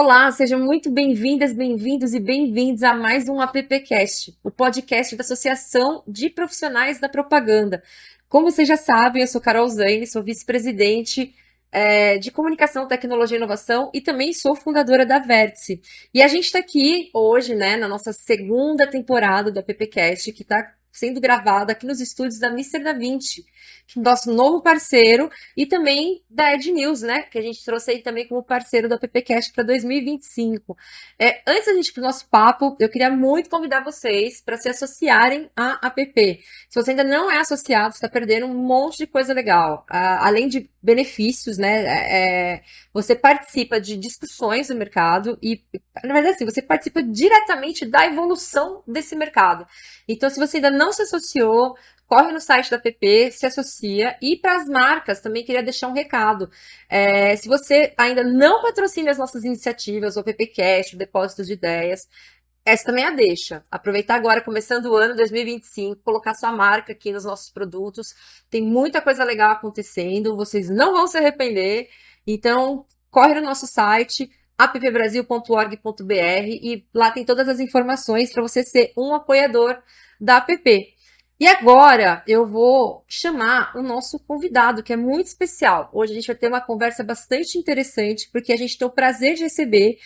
Olá, sejam muito bem-vindas, bem-vindos e bem-vindos a mais um AppCast, o podcast da Associação de Profissionais da Propaganda. Como vocês já sabem, eu sou Carol Zaine, sou vice-presidente de Comunicação, Tecnologia e Inovação e também sou fundadora da Vértice. E a gente está aqui hoje, né, na nossa segunda temporada do AppCast, que está sendo gravada aqui nos estúdios da Mister Da Vinci, que é nosso novo parceiro, e também da Ed News, né? Que a gente trouxe aí também como parceiro do AppCast para 2025. Antes da gente ir para o nosso papo, eu queria muito convidar vocês para se associarem à App. Se você ainda não é associado, você está perdendo um monte de coisa legal. Além de benefícios, né? Você participa de discussões do mercado e, na verdade, assim, você participa diretamente da evolução desse mercado. Então, se você ainda não se associou, corre no site da App, se associa. E para as marcas, também queria deixar um recado. Se você ainda não patrocina as nossas iniciativas, o AppCast, o Depósito de Ideias, essa também é a deixa. Aproveitar agora, começando o ano 2025, colocar sua marca aqui nos nossos produtos. Tem muita coisa legal acontecendo, vocês não vão se arrepender. Então, corre no nosso site, appbrasil.org.br, e lá tem todas as informações para você ser um apoiador da App. E agora eu vou chamar o nosso convidado, que é muito especial. Hoje a gente vai ter uma conversa bastante interessante, porque a gente tem o prazer de receber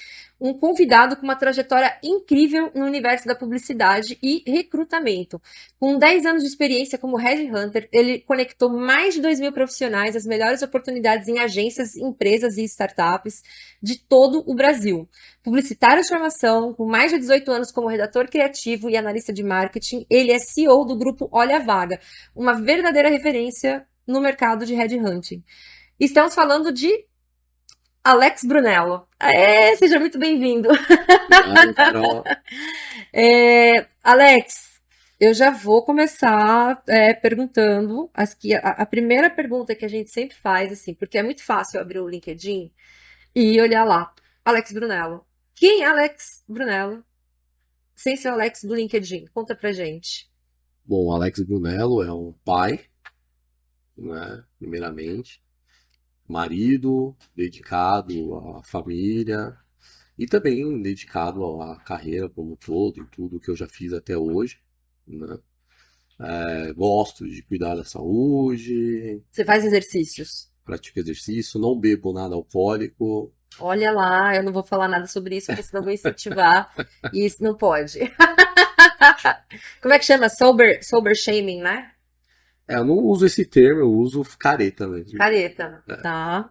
um convidado com uma trajetória incrível no universo da publicidade e recrutamento. Com 10 anos de experiência como headhunter, ele conectou mais de 2.000 profissionais às melhores oportunidades em agências, empresas e startups de todo o Brasil. Publicitário de formação, com mais de 18 anos como redator criativo e analista de marketing, ele é CEO do grupo Olha a Vaga, uma verdadeira referência no mercado de headhunting. Estamos falando de Alex Brunello. Seja muito bem-vindo. Obrigado, Carol. Alex, eu já vou começar perguntando. A primeira pergunta que a gente sempre faz, assim, porque é muito fácil abrir o LinkedIn e olhar lá, Alex Brunello. Quem é Alex Brunello? Sem ser o Alex do LinkedIn. Conta pra gente. Bom, o Alex Brunello é um pai, né, primeiramente, marido, dedicado à família e também dedicado à carreira como um todo e tudo que eu já fiz até hoje, né? Gosto de cuidar da saúde, Você faz exercícios? pratico exercício, não bebo nada alcoólico. Olha lá, eu não vou falar nada sobre isso, porque senão eu vou incentivar. E isso não pode. Como é que chama? Sober shaming, né? Eu não uso esse termo, eu uso careta mesmo. Careta. Tá.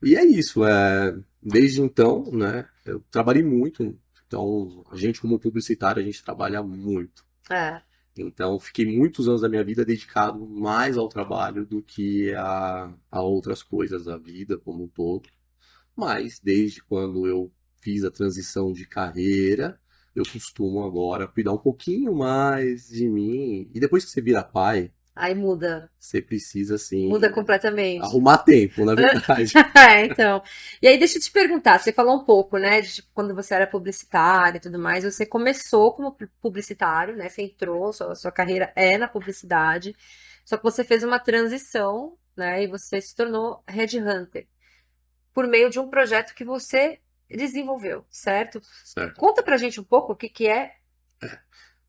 E é isso, desde então, né, eu trabalhei muito, então a gente como publicitário, a gente trabalha muito. É. Então fiquei muitos anos da minha vida dedicado mais ao trabalho do que a outras coisas da vida como um todo. Mas desde quando eu fiz a transição de carreira, eu costumo agora cuidar um pouquinho mais de mim. E depois que você vira pai, Aí muda. você precisa, assim, Muda completamente. arrumar tempo, na verdade. Então. E aí, deixa eu te perguntar, você falou um pouco, né, de tipo, quando você era publicitário e tudo mais, você começou como publicitário, né, você entrou, sua carreira é na publicidade, só que você fez uma transição, né, e você se tornou headhunter, por meio de um projeto que você desenvolveu, certo? Certo. Conta pra gente um pouco o que que é.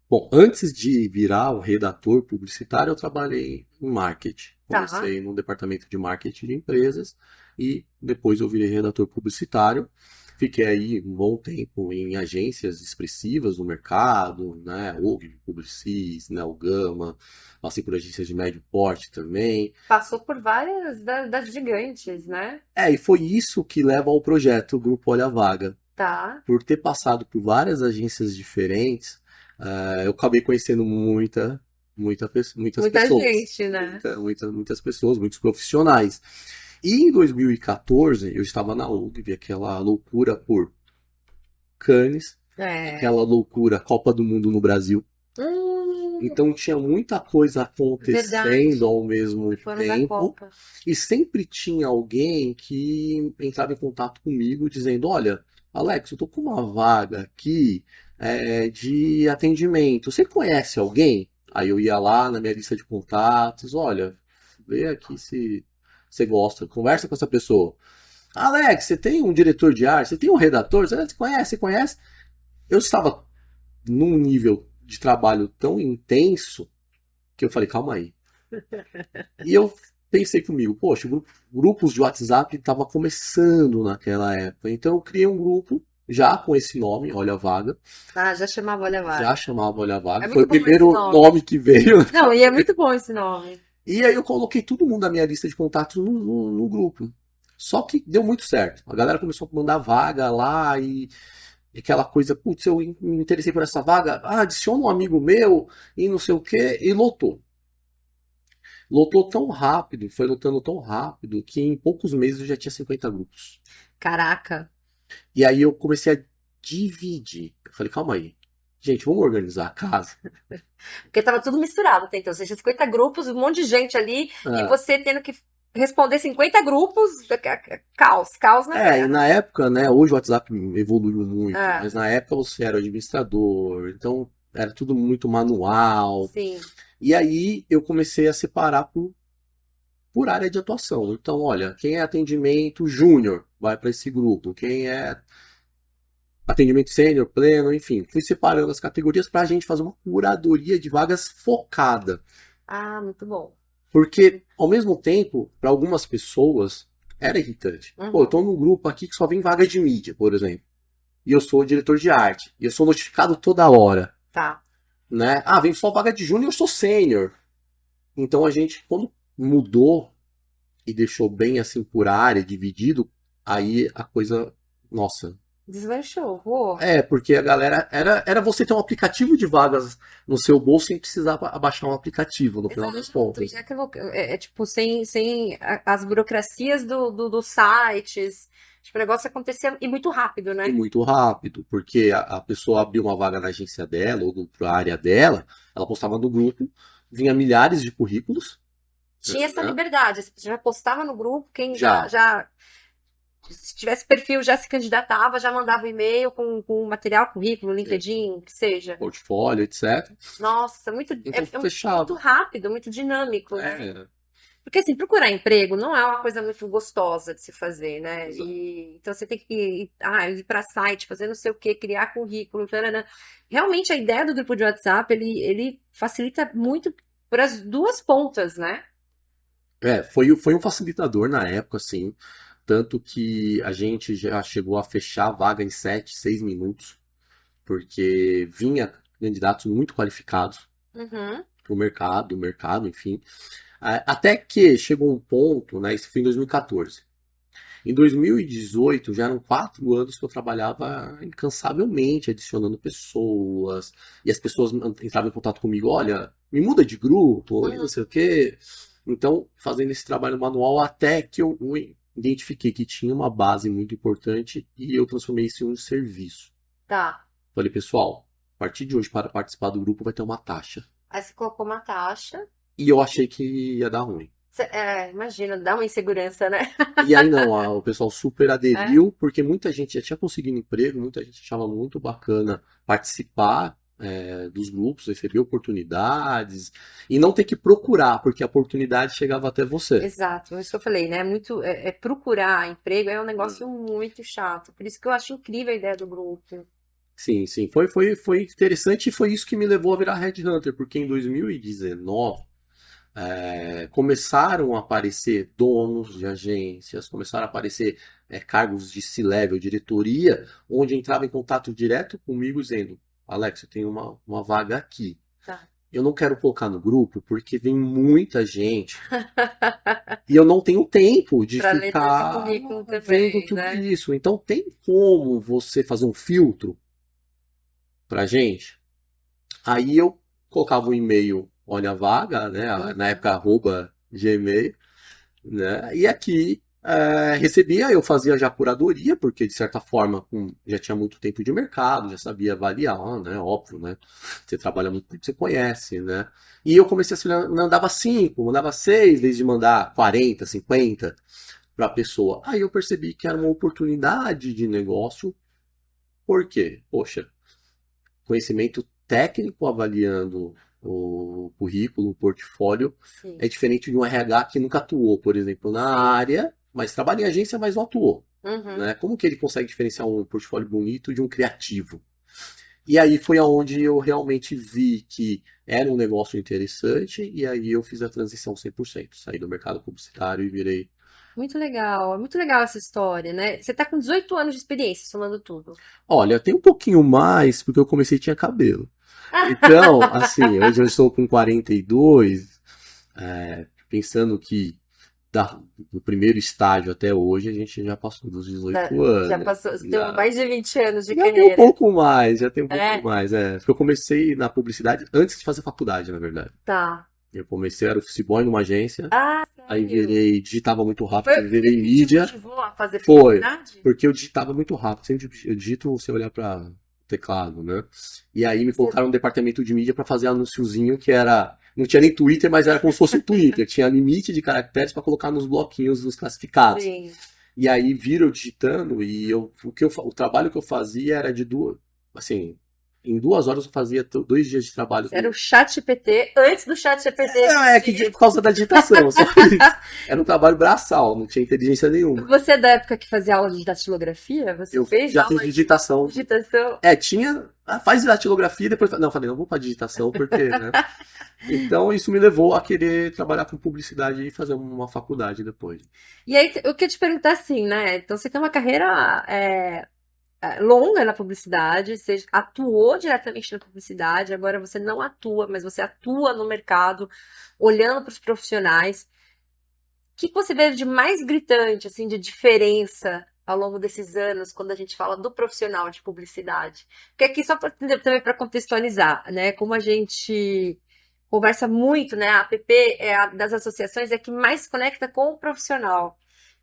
Bom, antes de virar o redator publicitário, eu trabalhei em marketing. Tá. Comecei no departamento de marketing de empresas e depois eu virei redator publicitário. Fiquei aí um bom tempo em agências expressivas no mercado, né? OG, Publicis, Nelgama, passei por agências de médio porte também. Passou por várias das gigantes, né? E foi isso que leva ao projeto Grupo Olha a Vaga. Tá. Por ter passado por várias agências diferentes, eu acabei conhecendo muitas Muita pessoas. gente, né? Muitas pessoas, muitos profissionais. E em 2014, eu estava na UG, vi aquela loucura por Cannes, É. aquela loucura Copa do Mundo no Brasil. Então tinha muita coisa acontecendo Verdade. ao mesmo Foram da tempo. Copa. E sempre tinha alguém que entrava em contato comigo dizendo: Olha, Alex, eu tô com uma vaga aqui de atendimento. Você conhece alguém? Aí eu ia lá na minha lista de contatos: Olha, vê aqui se você gosta, conversa com essa pessoa. Alex, você tem um diretor de arte, você tem um redator, você conhece, você conhece? Eu estava num nível de trabalho tão intenso que eu falei, calma aí. E eu pensei comigo, poxa, grupos de WhatsApp estavam começando naquela época. Então eu criei um grupo já com esse nome, Olha a Vaga. Ah, já chamava Olha a Já Vaga. chamava Olha a É Vaga. Foi muito o bom esse primeiro nome. nome que veio. Não, e é muito bom esse nome. E aí eu coloquei todo mundo da minha lista de contatos no grupo. Só que deu muito certo. A galera começou a mandar vaga lá e aquela coisa, putz, eu me interessei por essa vaga, adiciona um amigo meu e não sei o que, e lotou. Lotou tão rápido, foi lotando tão rápido, que em poucos meses eu já tinha 50 grupos. Caraca. E aí eu comecei a dividir. Eu falei, calma aí. Gente, vamos organizar a casa. Porque tava tudo misturado até então. Ou seja, 50 grupos, um monte de gente ali, e É, você tendo que responder 50 grupos, caos, caos na e terra. na época, né, hoje o WhatsApp evoluiu muito, É, mas na época você era o administrador, então era tudo muito manual. sim. E aí eu comecei a separar por área de atuação. Então, olha, quem é atendimento júnior vai para esse grupo, quem é atendimento sênior, pleno, enfim, fui separando as categorias para a gente fazer uma curadoria de vagas focada. Ah, muito bom. Porque, ao mesmo tempo, para algumas pessoas, era irritante. Pô, eu Uhum. tô num grupo aqui que só vem vaga de mídia, por exemplo. E eu sou diretor de arte. E eu sou notificado toda hora. Tá. Né? Vem só vaga de júnior e eu sou sênior. Então a gente, quando mudou e deixou bem assim por área, dividido, aí a coisa. Nossa. Deslanchou, voou. Porque a galera. Era você ter um aplicativo de vagas no seu bolso sem precisar abaixar um aplicativo, no final das Exato, contas. já que tipo, sem as burocracias dos sites, tipo, o negócio acontecia e muito rápido, E né? muito rápido, porque a pessoa abriu uma vaga na agência dela ou para a área dela, ela postava no grupo, vinha milhares de currículos, Tinha essa né? liberdade, você já postava no grupo, quem Já, se tivesse perfil, já se candidatava, já mandava um e-mail com material, currículo, é, LinkedIn, o que seja. portfólio, etc. Nossa, Então muito fechava. rápido, muito dinâmico, né? É, Porque assim, procurar emprego não é uma coisa muito gostosa de se fazer, né? exato. Então você tem que ir para site, fazer não sei o quê, criar currículo, tarana. Realmente a ideia do grupo de WhatsApp, ele facilita muito para as duas pontas, né? Foi um facilitador na época, assim. Tanto que a gente já chegou a fechar a vaga em 7, 6 minutos, porque vinha candidatos muito qualificados Uhum, para o mercado, enfim. Até que chegou um ponto, né? Isso foi em 2014. Em 2018, já eram 4 anos que eu trabalhava incansavelmente, adicionando pessoas, e as pessoas entravam em contato comigo, olha, me muda de grupo, e não uhum, sei o quê. Então, fazendo esse trabalho manual, até que eu identifiquei que tinha uma base muito importante e eu transformei isso em um serviço. tá. Falei, pessoal, a partir de hoje, para participar do grupo, vai ter uma taxa. Aí você colocou uma taxa. E eu achei que ia dar ruim. Imagina, dá uma insegurança, né? E aí não, o pessoal super É, aderiu, porque muita gente já tinha conseguido emprego, muita gente achava muito bacana participar dos grupos, receber oportunidades e não ter que procurar, porque a oportunidade chegava até você. exato, isso que eu falei, né? Procurar emprego é um Hum. negócio muito chato. Por isso que eu acho incrível a ideia do grupo. Sim, sim, foi interessante e foi isso que me levou a virar headhunter, porque em 2019 começaram a aparecer donos de agências, começaram a aparecer cargos de C-level, diretoria, onde entrava em contato direto comigo dizendo, Alex, eu tenho uma vaga aqui. Tá. Eu não quero colocar no grupo porque vem muita gente e eu não tenho tempo de Para ler tanto ficar currículo vendo também, tudo né? isso. Então tem como você fazer um filtro pra gente? Aí eu colocava o e-mail, olha a vaga, né? Na Uhum. época Gmail, né? E aqui recebia, eu fazia já curadoria, porque de certa forma já tinha muito tempo de mercado, já sabia avaliar, né? Óbvio, né? Você trabalha muito tempo, você conhece, né? E eu comecei a selecionar, mandava 5, mandava 6, em vez de mandar 40, 50 para a pessoa. Aí eu percebi que era uma oportunidade de negócio. Por quê? Poxa, conhecimento técnico avaliando O currículo, o portfólio Sim. é diferente de um RH que nunca atuou, por exemplo, na área, mas trabalha em agência, mas não atuou. Uhum. Né? Como que ele consegue diferenciar um portfólio bonito de um criativo? E aí foi aonde eu realmente vi que era um negócio interessante, e aí eu fiz a transição 100%. Saí do mercado publicitário e virei. Muito legal essa história, né? Você tá com 18 anos de experiência, somando tudo. Olha, tem um pouquinho mais, porque eu comecei e tinha cabelo. Então, assim, hoje eu estou com 42, pensando que do primeiro estágio até hoje a gente já passou dos 18 Já anos. passou, você tem mais de 20 anos de Já tem um carreira. pouco mais, já tem um pouco É, mais, Porque eu comecei na publicidade antes de fazer faculdade, na verdade. tá. Eu comecei, era office boy numa agência, Ah, aí sério? digitava muito rápido, Foi aí o virei que te mídia. motivou a fazer Foi, publicidade? porque eu digitava muito rápido, sempre eu digito você olhar para teclado, né? E aí me Você- colocaram no departamento de mídia para fazer anúnciozinho que era, não tinha nem Twitter, mas era como se fosse um Twitter, tinha limite de caracteres para colocar nos bloquinhos dos classificados. Sim. E aí viram eu digitando e o trabalho que eu fazia era de duas, assim, em 2 horas eu fazia 2 dias de trabalho. Você era o chat GPT antes do chat GPT Não, é que existir. por causa da digitação, só isso. Era um trabalho braçal, não tinha inteligência nenhuma. Você é da época que fazia aula de datilografia? Você Eu fez já fiz aula de digitação. digitação? Tinha. Faz datilografia e depois. Não, falei, não vou pra digitação, porque, né? Então isso me levou a querer trabalhar com publicidade e fazer uma faculdade depois. E aí, eu queria te perguntar assim, né? Então, você tem uma carreira longa na publicidade, você atuou diretamente na publicidade, agora você não atua, mas você atua no mercado, olhando para os profissionais. O que você vê de mais gritante, assim, de diferença ao longo desses anos, quando a gente fala do profissional de publicidade? Porque aqui, só também para contextualizar, né? Como a gente conversa muito, né? A APP é a das associações é que mais se conecta com o profissional.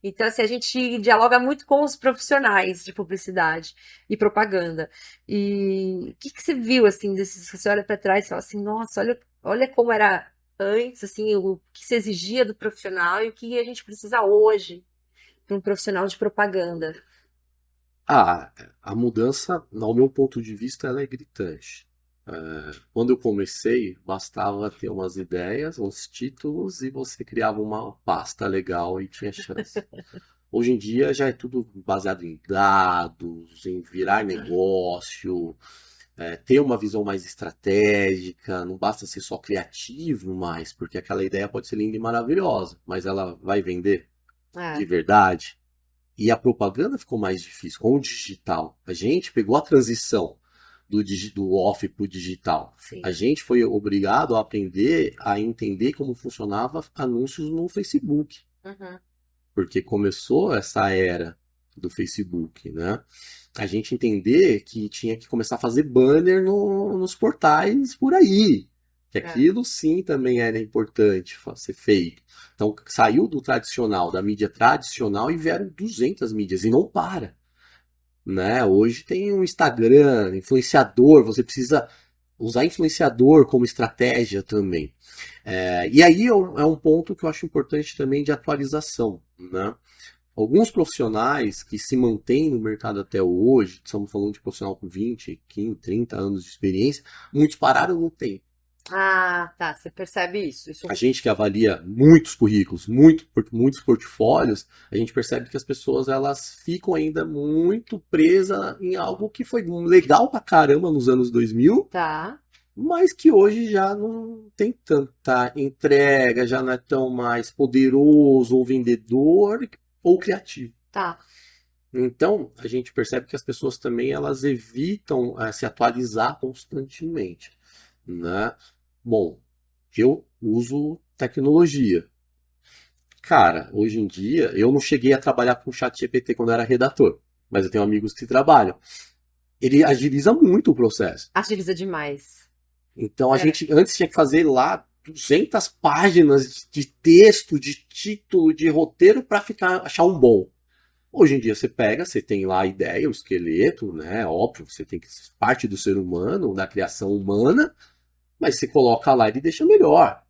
Então, assim, a gente dialoga muito com os profissionais de publicidade e propaganda. E o que você viu, assim, desses, você olha para trás e fala assim, nossa, olha como era antes, assim, o que se exigia do profissional e o que a gente precisa hoje para um profissional de propaganda. Ah, a mudança, ao meu ponto de vista, ela é gritante. Quando eu comecei, bastava ter umas ideias, uns títulos e você criava uma pasta legal e tinha chance. Hoje em dia já é tudo baseado em dados, em virar negócio, ter uma visão mais estratégica, não basta ser só criativo mais, porque aquela ideia pode ser linda e maravilhosa, mas ela vai vender de É, verdade. E a propaganda ficou mais difícil com o digital. A gente pegou a transição do off para o digital. sim. A gente foi obrigado a aprender a entender como funcionava anúncios no Facebook, Uhum. porque começou essa era do Facebook, né? A gente entender que tinha que começar a fazer banner nos portais por aí. Que É. aquilo sim também era importante ser feito. Então saiu do tradicional, da mídia tradicional e vieram 200 mídias e não para, né? Hoje tem um Instagram, influenciador, você precisa usar influenciador como estratégia também. E aí é um ponto que eu acho importante também de atualização, né? Alguns profissionais que se mantêm no mercado até hoje, estamos falando de profissional com 20, 15, 30 anos de experiência, muitos pararam no tempo. Ah, tá. Você percebe isso. Isso. A gente que avalia muitos currículos, muitos portfólios, a gente percebe que as pessoas elas ficam ainda muito presas em algo que foi legal pra caramba nos anos 2000, Tá, mas que hoje já não tem tanta entrega, já não é tão mais poderoso ou vendedor ou criativo. tá. Então, a gente percebe que as pessoas também elas evitam se atualizar constantemente, né? Bom, eu uso tecnologia. Cara, hoje em dia, eu não cheguei a trabalhar com chat GPT quando eu era redator, mas eu tenho amigos que trabalham. Ele agiliza muito o processo. Agiliza demais. Então, a É. gente antes tinha que fazer lá 200 páginas de texto, de título, de roteiro para achar um bom. Hoje em dia você pega, você tem lá a ideia, o esqueleto, né? Óbvio, você tem que ser parte do ser humano, da criação humana, mas você coloca lá e ele deixa melhor.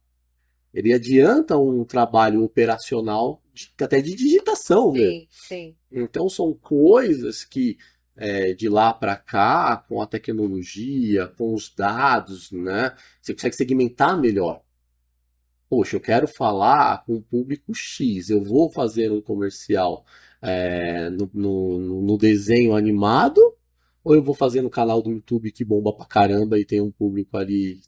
Ele adianta um trabalho operacional, até de digitação mesmo. Sim, sim. Então são coisas que de lá para cá, com a tecnologia, com os dados, né? Você consegue segmentar melhor. Poxa, eu quero falar com o público X, eu vou fazer um comercial no desenho animado, ou eu vou fazer no canal do YouTube que bomba pra caramba e tem um público ali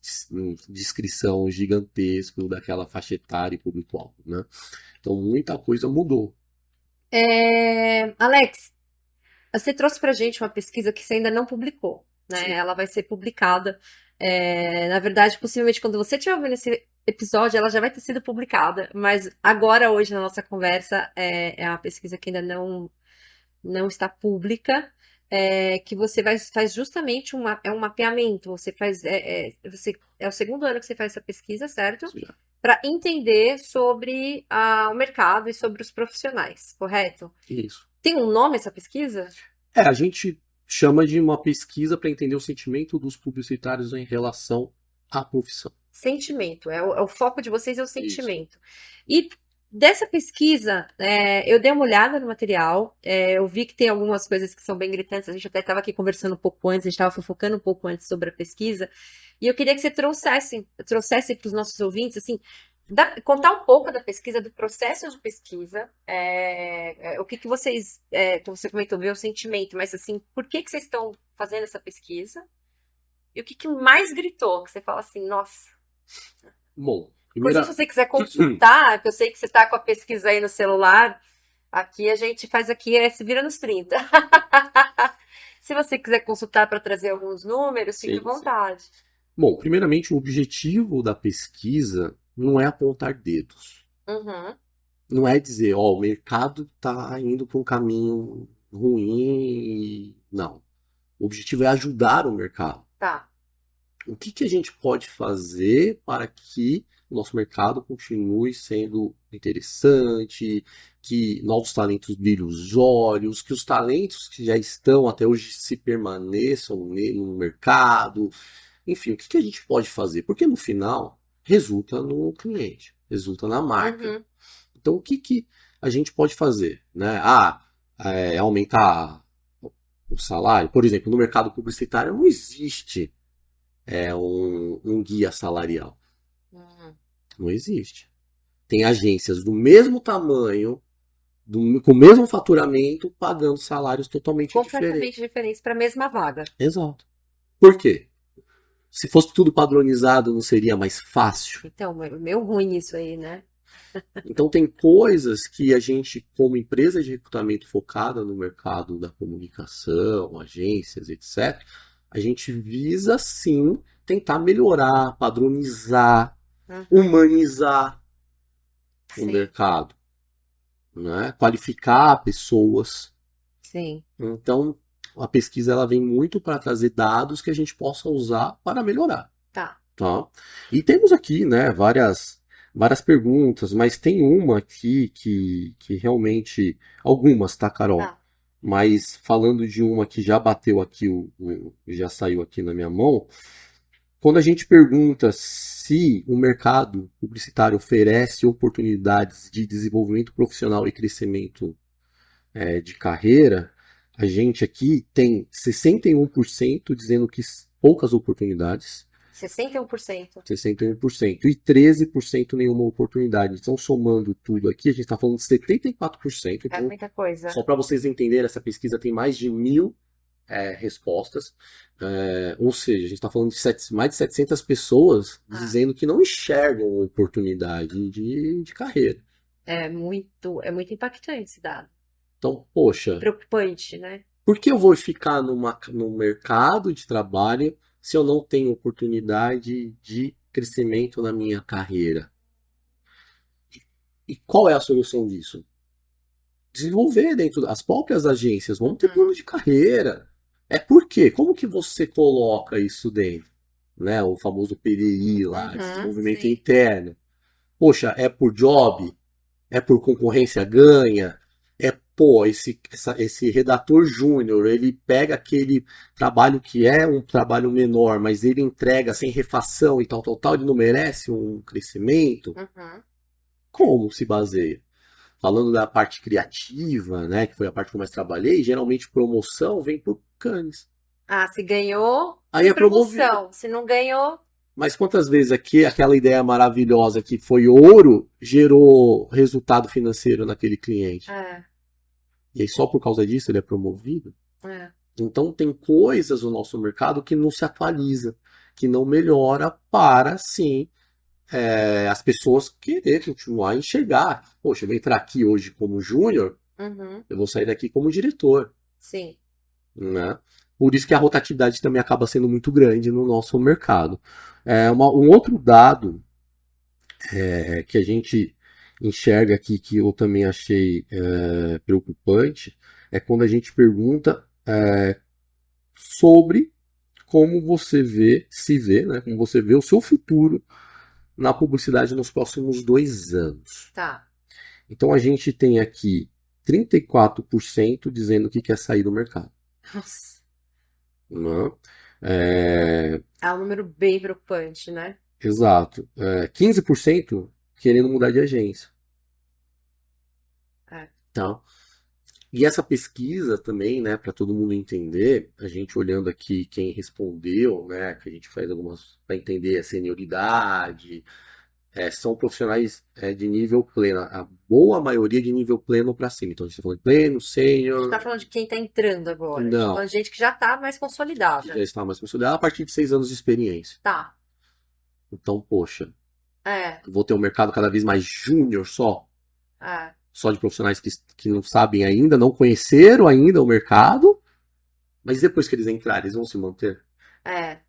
de inscrição gigantesco daquela faixa etária e público-alvo, né? Então muita coisa mudou. Alex, você trouxe pra gente uma pesquisa que você ainda não publicou, né? Sim. Ela vai ser publicada. Na verdade, possivelmente, quando você estiver ouvindo esse episódio, ela já vai ter sido publicada. Mas agora, hoje, na nossa conversa, é uma pesquisa que ainda não está pública. Que você faz justamente um mapeamento. Você faz. É o segundo ano que você faz essa pesquisa, certo? Sim. Para entender sobre o mercado e sobre os profissionais, correto? Isso. Tem um nome essa pesquisa? A gente chama de uma pesquisa para entender o sentimento dos publicitários em relação à profissão. Sentimento, é o foco de vocês é o sentimento. E dessa pesquisa, eu dei uma olhada no material, eu vi que tem algumas coisas que são bem gritantes, a gente até estava aqui conversando um pouco antes, a gente estava fofocando um pouco antes sobre a pesquisa, e eu queria que você trouxesse para os nossos ouvintes, assim, contar um pouco da pesquisa, do processo de pesquisa, o que vocês, como você comentou, ver o sentimento, mas assim, por que vocês estão fazendo essa pesquisa? E o que mais gritou? Que você fala assim, nossa. Bom, Inclusive, se você quiser consultar, que eu sei que você está com a pesquisa aí no celular, aqui a gente faz aqui, se vira nos 30. Se você quiser consultar para trazer alguns números, fique à vontade. Sim. Bom, primeiramente, o objetivo da pesquisa não é apontar dedos. Uhum. Não é dizer, o mercado está indo para um caminho ruim. Não. O objetivo é ajudar o mercado. Tá. O que a gente pode fazer para que o nosso mercado continue sendo interessante, que novos talentos brilhem os olhos, que os talentos que já estão até hoje se permaneçam no mercado. Enfim, o que a gente pode fazer? Porque no final resulta no cliente, resulta na marca. Uhum. Então, o que a gente pode fazer? Né? Aumentar o salário. Por exemplo, no mercado publicitário não existe um guia salarial. Não existe. Tem agências do mesmo tamanho, com o mesmo faturamento, pagando salários totalmente diferentes para a mesma vaga. Exato. Por quê? Se fosse tudo padronizado, não seria mais fácil? Então, meio ruim isso aí, né? Então, tem coisas que a gente, como empresa de recrutamento focada no mercado da comunicação, agências, etc., a gente visa, sim, tentar melhorar, padronizar, humanizar o mercado, né? Qualificar pessoas. Sim. Então, a pesquisa ela vem muito para trazer dados que a gente possa usar para melhorar. Tá. E temos aqui, né, várias perguntas, mas tem uma aqui que realmente... Algumas, tá, Carol? Tá. Mas falando de uma que já bateu aqui, já saiu aqui na minha mão, quando a gente pergunta se o mercado publicitário oferece oportunidades de desenvolvimento profissional e crescimento de carreira, a gente aqui tem 61% dizendo que poucas oportunidades. 61%. 61%. E 13% nenhuma oportunidade. Então, somando tudo aqui, a gente está falando de 74%. Então, muita coisa. Só para vocês entenderem, essa pesquisa tem mais de 1.000 respostas. Ou seja, a gente está falando de mais de 700 pessoas dizendo que não enxergam oportunidade de carreira. É muito impactante esse dado. Então, poxa... Preocupante, né? Por que eu vou ficar no mercado de trabalho se eu não tenho oportunidade de crescimento na minha carreira? E qual é a solução disso? Desenvolver dentro das próprias agências. Vamos ter plano de carreira. Por quê? Como que você coloca isso dentro? Né? O famoso PDI lá, desenvolvimento interno. Poxa, é por job? É por concorrência ganha? Esse redator júnior, ele pega aquele trabalho que é um trabalho menor, mas ele entrega sem refação e tal, ele não merece um crescimento? Como se baseia? falando da parte criativa, né, que foi a parte que eu mais trabalhei, geralmente promoção vem por Cannes. Ah, se ganhou, Aí tem é promovido. promoção. Se não ganhou, Mas quantas vezes aqui aquela ideia maravilhosa que foi ouro gerou resultado financeiro naquele cliente? é, E aí só por causa disso ele é promovido? é. Então tem coisas no nosso mercado que não se atualiza, que não melhora para, sim, as pessoas querer continuar a enxergar. Poxa, eu vou entrar aqui hoje como júnior, Uhum, eu vou sair daqui como diretor, sim. né? Por isso que a rotatividade também acaba sendo muito grande no nosso mercado. Um outro dado que a gente enxerga aqui, que eu também achei preocupante, é quando a gente pergunta sobre como você vê, se vê, né? Como você vê o seu futuro na publicidade nos próximos 2 anos. Tá. Então a gente tem aqui 34% dizendo que quer sair do mercado. Nossa, Né? É, é um número bem preocupante, né? exato. 15% querendo mudar de agência. É. Tá? E essa pesquisa também, né, para todo mundo entender, a gente olhando aqui quem respondeu, né, que a gente faz algumas para entender a senioridade, são profissionais de nível pleno, a boa maioria de nível pleno para cima. Então a gente está falando de pleno, A gente tá sênior, falando de quem tá entrando agora. A gente tá não, falando de gente que já tá mais que consolidada. já está mais consolidado a partir de 6 anos de experiência. Tá. Então, poxa, É, eu vou ter um mercado cada vez mais júnior é. só de profissionais que não sabem ainda, não conheceram ainda o mercado, mas depois que eles entrarem, eles vão se manter.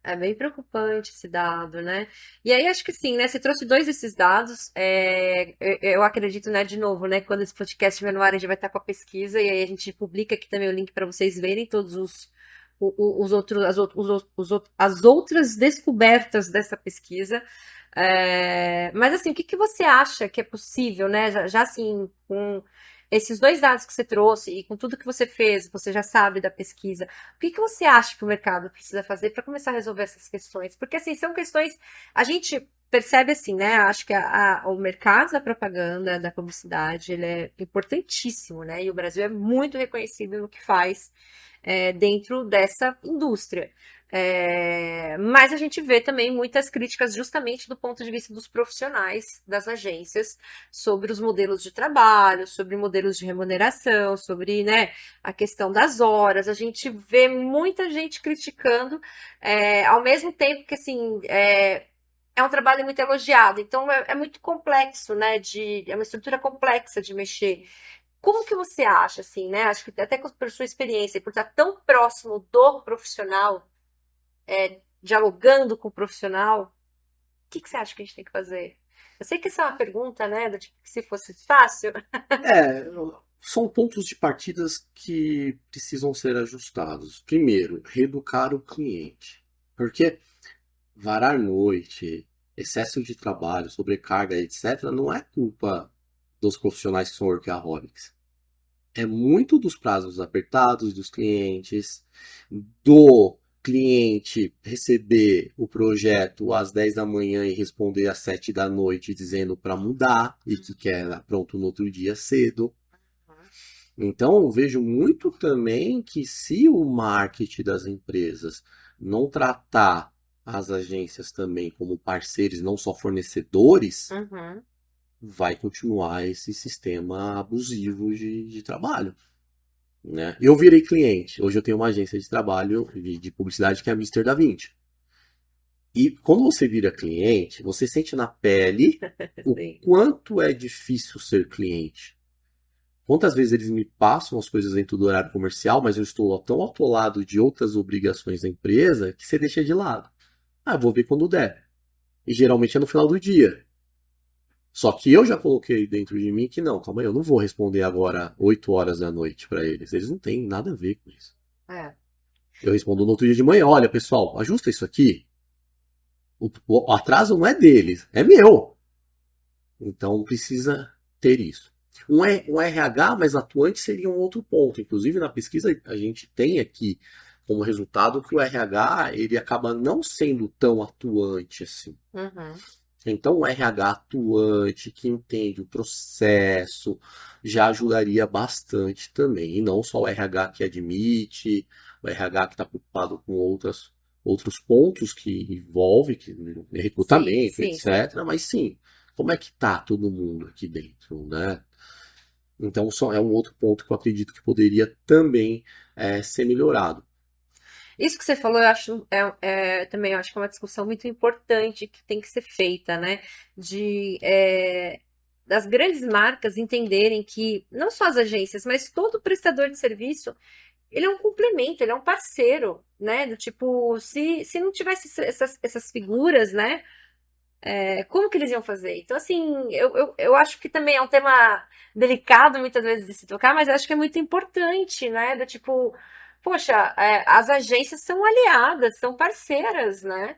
É bem preocupante esse dado, né? E aí acho que sim, né? Você trouxe dois desses dados. Eu acredito, né, de novo, né? Quando esse podcast estiver no ar, a gente vai estar com a pesquisa e aí a gente publica aqui também o link para vocês verem todos os outros, as outras descobertas dessa pesquisa. Mas assim, o que que você acha que é possível, né? Já assim, com esses dois dados que você trouxe e com tudo que você fez, você já sabe da pesquisa. O que que você acha que o mercado precisa fazer para começar a resolver essas questões? Porque, assim, são questões. A gente percebe assim, né? Acho que o mercado da propaganda, da publicidade, ele é importantíssimo, né? E o Brasil é muito reconhecido no que faz dentro dessa indústria. Mas a gente vê também muitas críticas justamente do ponto de vista dos profissionais das agências sobre os modelos de trabalho, sobre modelos de remuneração, sobre, né, a questão das horas. A gente vê muita gente criticando, ao mesmo tempo que assim é um trabalho muito elogiado. Então é muito complexo, né? É uma estrutura complexa de mexer. Como que você acha, assim, né? Acho que até por sua experiência, por estar tão próximo do profissional, dialogando com o profissional, o que que você acha que a gente tem que fazer? Eu sei que essa é uma pergunta, né? Do tipo, que se fosse fácil. É, são pontos de partidas que precisam ser ajustados. Primeiro, reeducar o cliente. Porque varar noite, excesso de trabalho, sobrecarga, etc., não é culpa dos profissionais que são workaholics. É muito dos prazos apertados dos clientes, do cliente receber o projeto às 10 da manhã e responder às 7 da noite dizendo para mudar e que quer pronto no outro dia cedo. Então, eu vejo muito também que se o marketing das empresas não tratar as agências também como parceiros, não só fornecedores, Uhum. vai continuar esse sistema abusivo de trabalho. Né? Eu virei cliente. Hoje eu tenho uma agência de trabalho de publicidade que é a Mister Da Vinci. E quando você vira cliente, você sente na pele o Sim. quanto é difícil ser cliente. Quantas vezes eles me passam as coisas dentro do horário comercial, mas eu estou tão atolado de outras obrigações da empresa que você deixa de lado. Ah, eu vou ver quando der. E geralmente é no final do dia. Só que eu já coloquei dentro de mim que não, calma aí, eu não vou responder agora 8 horas da noite para eles. Eles não têm nada a ver com isso. É. Eu respondo no outro dia de manhã, olha pessoal, ajusta isso aqui. O atraso não é deles, é meu. Então precisa ter isso. Um RH mais atuante seria um outro ponto. Inclusive na pesquisa a gente tem aqui como resultado que o RH ele acaba não sendo tão atuante assim. Uhum. Então, o RH atuante, que entende o processo, já ajudaria bastante também. E não só o RH que admite, o RH que está preocupado com outros pontos que envolve, que, Sim, recrutamento, sim, sim. etc. Mas sim, como é que tá todo mundo aqui dentro, né? Então, só é um outro ponto que eu acredito que poderia também ser melhorado. Isso que você falou, eu acho, também eu acho que é uma discussão muito importante que tem que ser feita, né? De, das grandes marcas entenderem que não só as agências, mas todo prestador de serviço, ele é um complemento, ele é um parceiro, né? Do tipo, se não tivesse essas figuras, né? Como que eles iam fazer? Então, assim, eu acho que também é um tema delicado muitas vezes de se tocar, mas eu acho que é muito importante, né? Do tipo, poxa, as agências são aliadas, são parceiras, né?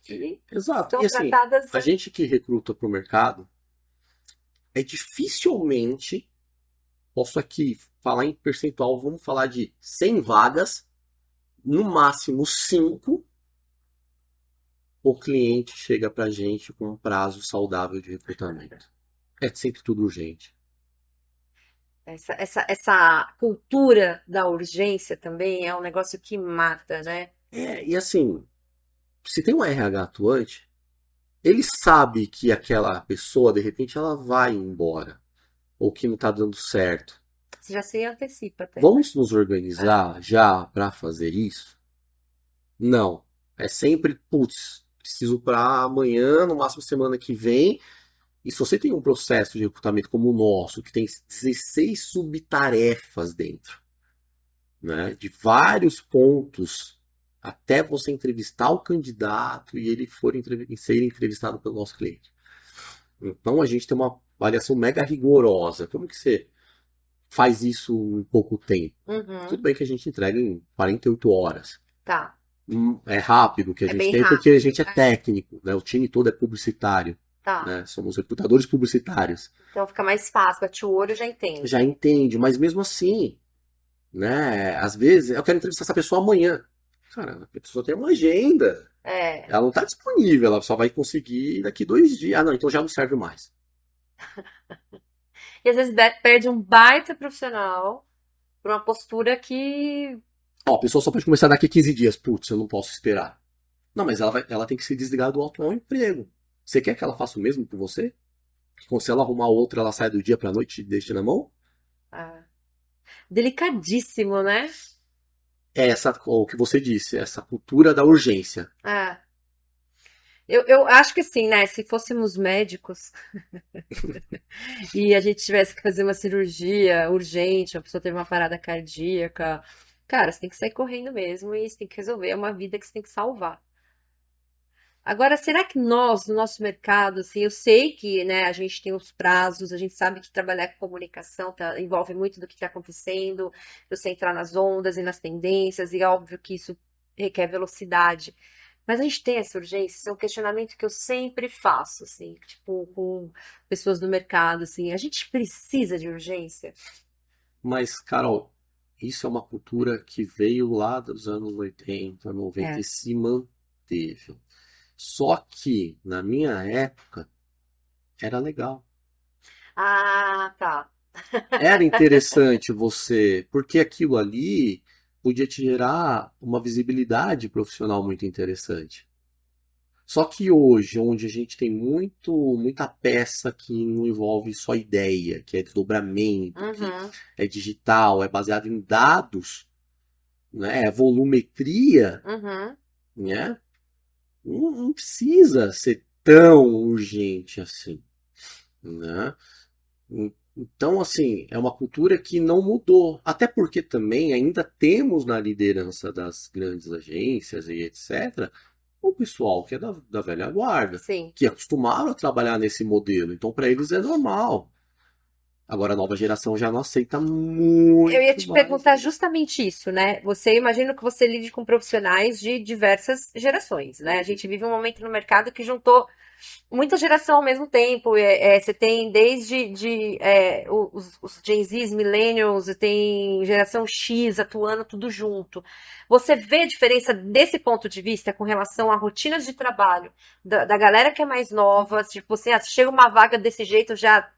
E Exato. são E assim, tratadas. a gente que recruta para o mercado, dificilmente, posso aqui falar em percentual, vamos falar de 100 vagas, no máximo 5, o cliente chega para a gente com um prazo saudável de recrutamento. É sempre tudo urgente. Essa cultura da urgência também é um negócio que mata, né? E assim, se tem um RH atuante, ele sabe que aquela pessoa, de repente, ela vai embora, ou que não está dando certo. Você já se antecipa até. Vamos nos É, organizar já para fazer isso? Não. É sempre, putz, preciso para amanhã, no máximo semana que vem. E se você tem um processo de recrutamento como o nosso, que tem 16 subtarefas dentro, né, de vários pontos, até você entrevistar o candidato e ele ser entrevistado pelo nosso cliente. Então a gente tem uma avaliação mega rigorosa. Como que você faz isso em pouco tempo? uhum, Tudo bem que a gente entrega em 48 horas. tá. É rápido que a É gente bem tem porque a rápido. gente é técnico, né? O time todo é publicitário, Tá. né? Somos recrutadores publicitários. Então fica mais fácil, bate o olho já Já entende. entende, mas mesmo assim, né? Às vezes eu quero entrevistar essa pessoa amanhã. Cara, a pessoa tem uma agenda. É. Ela não está disponível, ela só vai conseguir daqui 2 dias. Ah, não, então já não serve mais. E às vezes perde um baita profissional por uma postura que. Ó, a pessoa só pode começar daqui 15 dias. Putz, eu não posso esperar. Não, mas ela tem que se desligar do atual emprego. Você quer que ela faça o mesmo por você? Que se ela arrumar outra, ela sai do dia pra noite e te deixa na mão? Ah, delicadíssimo, né? É o que você disse, essa cultura da urgência. Ah, eu acho que assim, né? Se fôssemos médicos e a gente tivesse que fazer uma cirurgia urgente, a pessoa teve uma parada cardíaca, cara, você tem que sair correndo mesmo e você tem que resolver. É uma vida que você tem que salvar. Agora, será que nós, no nosso mercado, assim, eu sei que, né, a gente tem os prazos, a gente sabe que trabalhar com comunicação envolve muito do que está acontecendo, você entrar nas ondas e nas tendências, e é óbvio que isso requer velocidade. Mas a gente tem essa urgência, isso é um questionamento que eu sempre faço, assim, tipo, com pessoas do mercado, assim, a gente precisa de urgência? Mas, Carol, isso é uma cultura que veio lá dos anos 80, 90 e É. se manteve. Só que, na minha época, era legal. Ah, tá. Era interessante você, porque aquilo ali podia te gerar uma visibilidade profissional muito interessante. Só que hoje, onde a gente tem muita peça que não envolve só ideia, que é desdobramento, que Uhum, é digital, é baseado em dados, né, é volumetria, uhum. né, não precisa ser tão urgente assim, né? Então, assim, é uma cultura que não mudou. Até porque também ainda temos na liderança das grandes agências e etc. o pessoal que é da velha guarda, Sim. que acostumaram a trabalhar nesse modelo. Então, para eles é normal. Agora, a nova geração já não aceita Eu ia muito te mais perguntar isso. justamente isso, né? Você imagino que você lide com profissionais de diversas gerações, né? A gente vive um momento no mercado que juntou muita geração ao mesmo tempo. Você tem desde os Gen Zs, Millennials, e tem geração X atuando tudo junto. Você vê a diferença desse ponto de vista com relação a rotinas de trabalho da galera que é mais nova? Tipo assim, se chega uma vaga desse jeito, já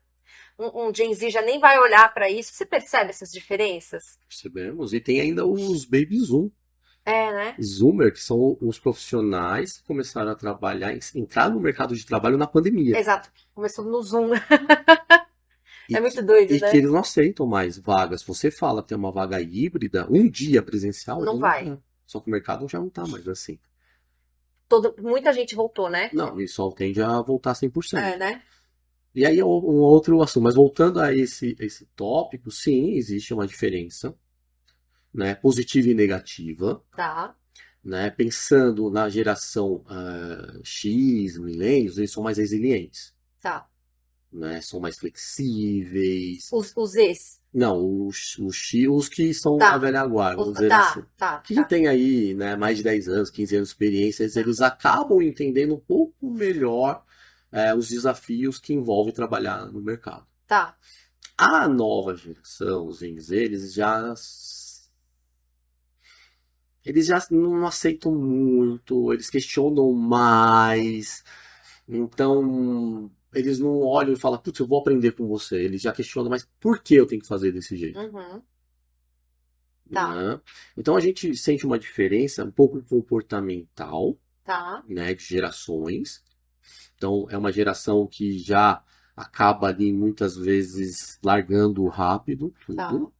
um Gen Z já nem vai olhar para isso. Você percebe essas diferenças? Percebemos. E tem ainda os Baby Zoom. É, né? Zoomer, que são os profissionais que começaram a trabalhar, entrar no mercado de trabalho na pandemia. Exato. Começou no Zoom. E É que, muito doido, e que né? eles não aceitam mais vagas. Você fala que tem uma vaga híbrida, um dia presencial, Não eles não vai. querem. Só que o mercado já não tá mais assim. Muita gente voltou, né? Não, e só tende a voltar 100%. É, né? E aí é um outro assunto. Mas voltando a esse tópico, sim, existe uma diferença, né, positiva e negativa, Tá, né? Pensando na geração X, milênios, eles são mais resilientes, tá. né? São mais flexíveis. Os ex. Não, os que são a Tá. velha guarda, vamos dizer assim. Tá, tá, Que já tá. tem aí, né, mais de 10 anos, 15 anos de experiência, eles acabam entendendo um pouco melhor os desafios que envolvem trabalhar no mercado. Tá. A nova geração, os Gen Z, eles já não aceitam muito, eles questionam mais, então eles não olham e falam, putz, eu vou aprender com você. Eles já questionam, mas por que eu tenho que fazer desse jeito? Uhum. Tá, Né? Então a gente sente uma diferença um pouco comportamental, tá, né, de gerações. Então é uma geração que já acaba ali muitas vezes largando rápido tá. tudo,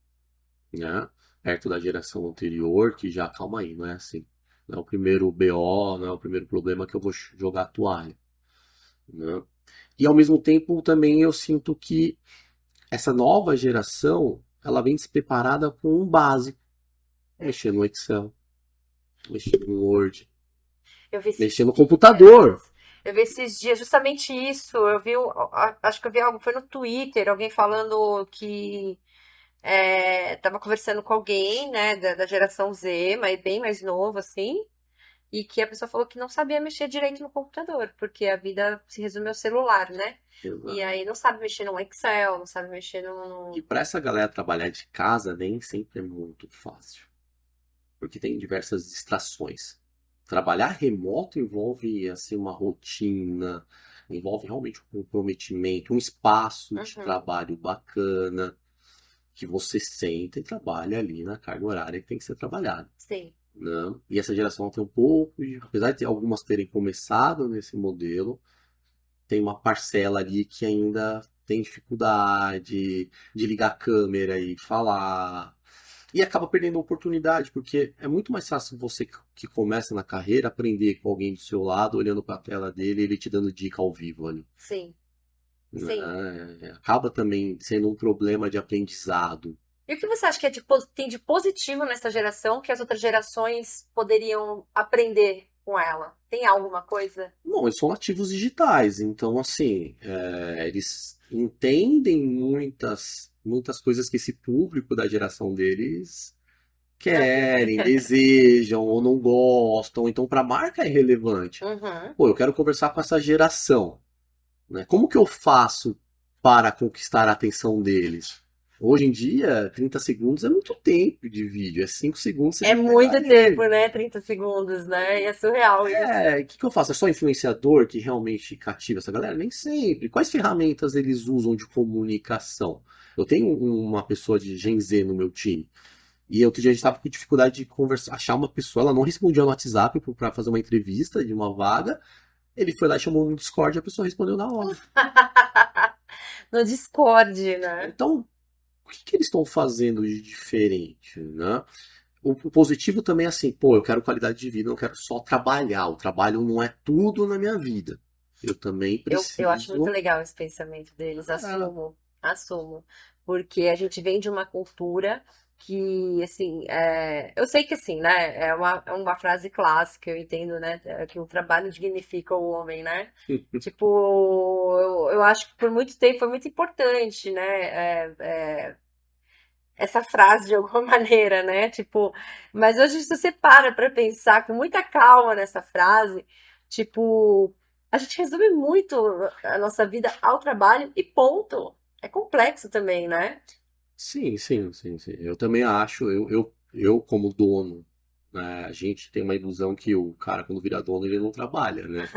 né? Perto da geração anterior, que já, calma aí, não é assim. Não é o primeiro BO, não é o primeiro problema que eu vou jogar a toalha, né? E ao mesmo tempo também eu sinto que essa nova geração, ela vem despreparada com um básico. Mexer no Excel, mexer no Word, Eu vi esses mexer no computador. dias. Eu vi esses dias justamente isso. Eu vi, acho que eu vi algo, foi no Twitter, alguém falando que tava conversando com alguém, né, da geração Z, mas bem mais novo, assim, e que a pessoa falou que não sabia mexer direito no computador, porque a vida se resume ao celular, né? E Exato. aí não sabe mexer no Excel, não sabe mexer E no... para essa galera trabalhar de casa nem sempre é muito fácil, porque tem diversas distrações. Trabalhar remoto envolve assim uma rotina, envolve realmente um comprometimento, um espaço de Uhum, trabalho bacana, que você senta e trabalha ali na carga horária que tem que ser trabalhada, sim. né? E essa geração tem um pouco, apesar de algumas terem começado nesse modelo, tem uma parcela ali que ainda tem dificuldade de ligar a câmera e falar. E acaba perdendo a oportunidade, porque é muito mais fácil você que começa na carreira aprender com alguém do seu lado, olhando para a tela dele e ele te dando dica ao vivo ali. Sim, sim. Né? Acaba também sendo um problema de aprendizado. E o que você acha que tem de positivo nessa geração que as outras gerações poderiam aprender com ela? Tem alguma coisa? Bom, eles são nativos digitais, então assim, eles entendem muitas coisas que esse público da geração deles querem, desejam ou não gostam. Então, para a marca é relevante. Uhum. Pô, eu quero conversar com essa geração, né? Como que eu faço para conquistar a atenção deles? Hoje em dia, 30 segundos é muito tempo de vídeo, é 5 segundos você É já pega muito tempo, ali. né? 30 segundos, né? E é surreal isso. O que eu faço? É só influenciador que realmente cativa essa galera? Nem sempre. Quais ferramentas eles usam de comunicação? Eu tenho uma pessoa de Gen Z no meu time. E outro dia a gente estava com dificuldade de conversar, achar uma pessoa, ela não respondia no WhatsApp para fazer uma entrevista de uma vaga. Ele foi lá e chamou no Discord e a pessoa respondeu na hora. No Discord, né? Então, o que eles estão fazendo de diferente, né? O positivo também é assim, pô, eu quero qualidade de vida, eu não quero só trabalhar. O trabalho não é tudo na minha vida. Eu também Eu acho muito preciso. legal esse pensamento deles, Ah, assumo, assumo. Porque a gente vem de uma cultura que, assim, eu sei que, assim, né, é uma frase clássica, eu entendo, né, que o trabalho dignifica o homem, né? Tipo, eu acho que por muito tempo foi muito importante, né, essa frase de alguma maneira, né? Tipo, mas hoje se você para pra pensar com muita calma nessa frase, tipo. A gente resume muito a nossa vida ao trabalho e ponto. É complexo também, né? Sim, sim, sim, sim. Eu também acho, eu como dono, né, a gente tem uma ilusão que o cara, quando vira dono, ele não trabalha, né?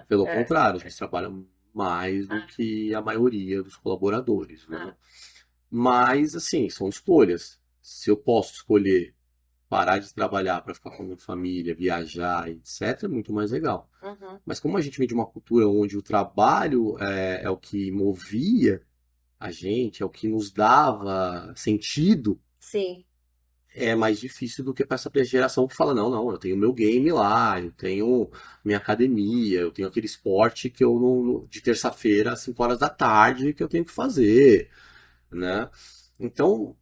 Pelo É. contrário, a gente trabalha mais do que a maioria dos colaboradores, né? Mas, assim, são escolhas. Se eu posso escolher parar de trabalhar para ficar com a minha família, viajar, etc., é muito mais legal. Uhum. Mas como a gente vem de uma cultura onde o trabalho é o que movia a gente, é o que nos dava sentido, Sim. é mais difícil do que para essa geração que fala, não, não, eu tenho meu game lá, eu tenho minha academia, eu tenho aquele esporte que eu de terça-feira às 5 horas da tarde que eu tenho que fazer, né? Então,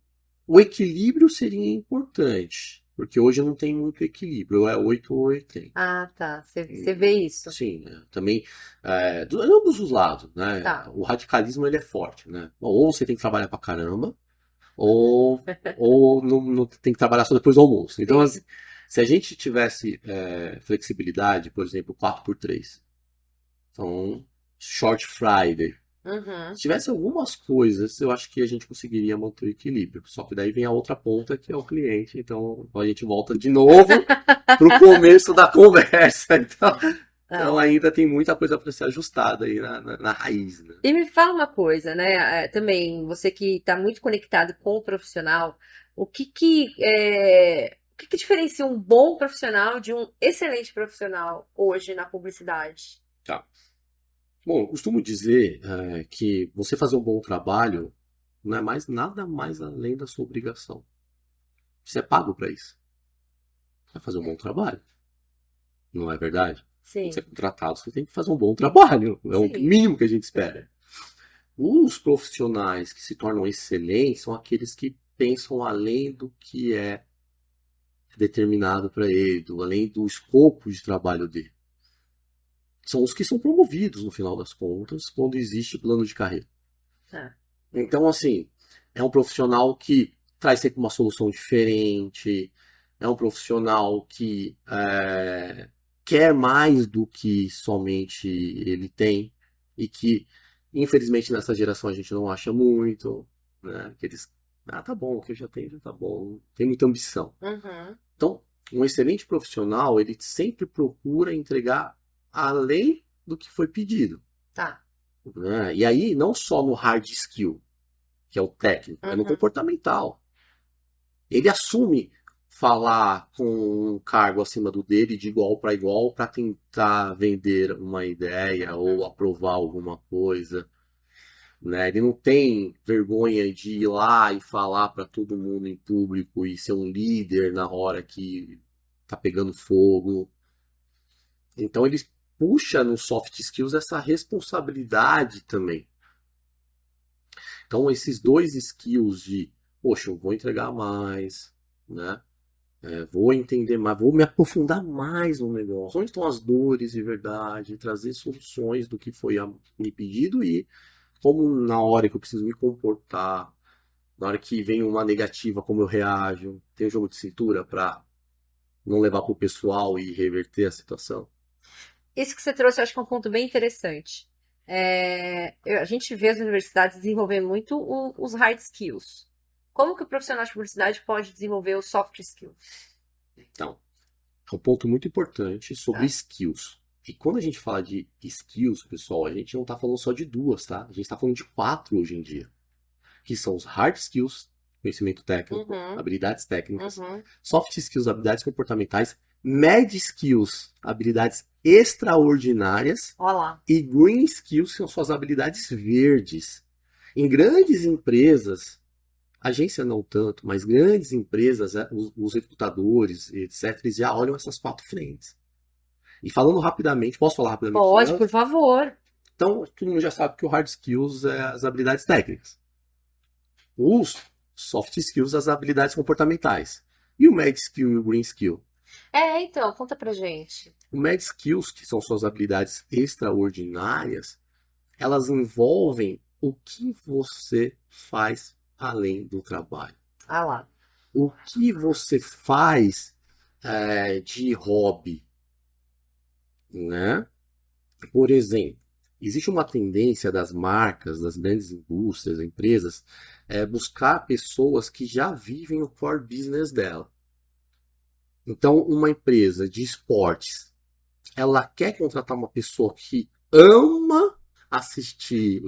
o equilíbrio seria importante, porque hoje não tem muito equilíbrio, é 8 ou 80. Ah, tá. Você vê isso. Sim, também de ambos os lados, né? Tá. O radicalismo ele é forte, né? Ou você tem que trabalhar pra caramba, ou, ou não tem que trabalhar só depois do almoço. Então, Sim. se a gente tivesse flexibilidade, por exemplo, 4x3, então Short Friday, Uhum. se tivesse algumas coisas, eu acho que a gente conseguiria manter o equilíbrio. Só que daí vem a outra ponta, que é o cliente. Então a gente volta de novo pro começo da conversa. Então É. ainda tem muita coisa para ser ajustada aí na raiz, né? E me fala uma coisa, né? Também, você que está muito conectado com o profissional, o que que diferencia um bom profissional de um excelente profissional hoje na publicidade? Tá. Bom, eu costumo dizer que você fazer um bom trabalho não é mais nada mais além da sua obrigação. Você é pago para isso. Você vai fazer um bom trabalho, não é verdade? Quando você é Sim, contratado, você tem que fazer um bom trabalho. É o sim. mínimo que a gente espera. Os profissionais que se tornam excelentes são aqueles que pensam além do que é determinado para ele, além do escopo de trabalho dele. São os que são promovidos, no final das contas, quando existe plano de carreira. Tá. Então, assim, é um profissional que traz sempre uma solução diferente, é um profissional que quer mais do que somente ele tem, e que, infelizmente, nessa geração a gente não acha muito, né? Que eles, tá bom, o que eu já tenho já tá bom, tem muita ambição. Uhum. Então, um excelente profissional, ele sempre procura entregar além do que foi pedido, Tá. né? E aí, não só no hard skill, que é o técnico, é no Uhum. comportamental. Ele assume falar com um cargo acima do dele de igual para igual para tentar vender uma ideia ou Uhum. aprovar alguma coisa, né? Ele não tem vergonha de ir lá e falar para todo mundo em público e ser um líder na hora que tá pegando fogo. Então ele puxa no soft skills essa responsabilidade também. Então esses dois skills de, poxa, eu vou entregar mais, né? Vou entender mais, vou me aprofundar mais no negócio. Onde estão as dores de verdade? Trazer soluções do que foi me pedido e como na hora que eu preciso me comportar, na hora que vem uma negativa, como eu reajo. Tem um jogo de cintura para não levar para o pessoal e reverter a situação. Isso que você trouxe, eu acho que é um ponto bem interessante. A gente vê as universidades desenvolvendo muito os hard skills. Como que o profissional de publicidade pode desenvolver os soft skills? Então, é um ponto muito importante sobre Tá? skills. E quando a gente fala de skills, pessoal, a gente não está falando só de duas, tá? A gente está falando de quatro hoje em dia. Que são os hard skills, conhecimento técnico, Uhum, habilidades técnicas, uhum. soft skills, habilidades comportamentais, med skills, habilidades extraordinárias Olha lá. e green skills, que são suas habilidades verdes. Em grandes empresas, agência não tanto, mas grandes empresas, os recrutadores, etc., eles já olham essas quatro frentes. E falando rapidamente, posso falar rapidamente sobre Pode, por elas? favor. Então, todo mundo já sabe que o hard skills é as habilidades técnicas. Os soft skills, as habilidades comportamentais. E o med skill e o green skill? Então, conta pra gente. O med skills, que são suas habilidades extraordinárias, elas envolvem o que você faz além do trabalho. Ah lá. O que você faz de hobby, né? Por exemplo, existe uma tendência das marcas, das grandes indústrias, empresas, buscar pessoas que já vivem o core business dela. Então, uma empresa de esportes, ela quer contratar uma pessoa que ama assistir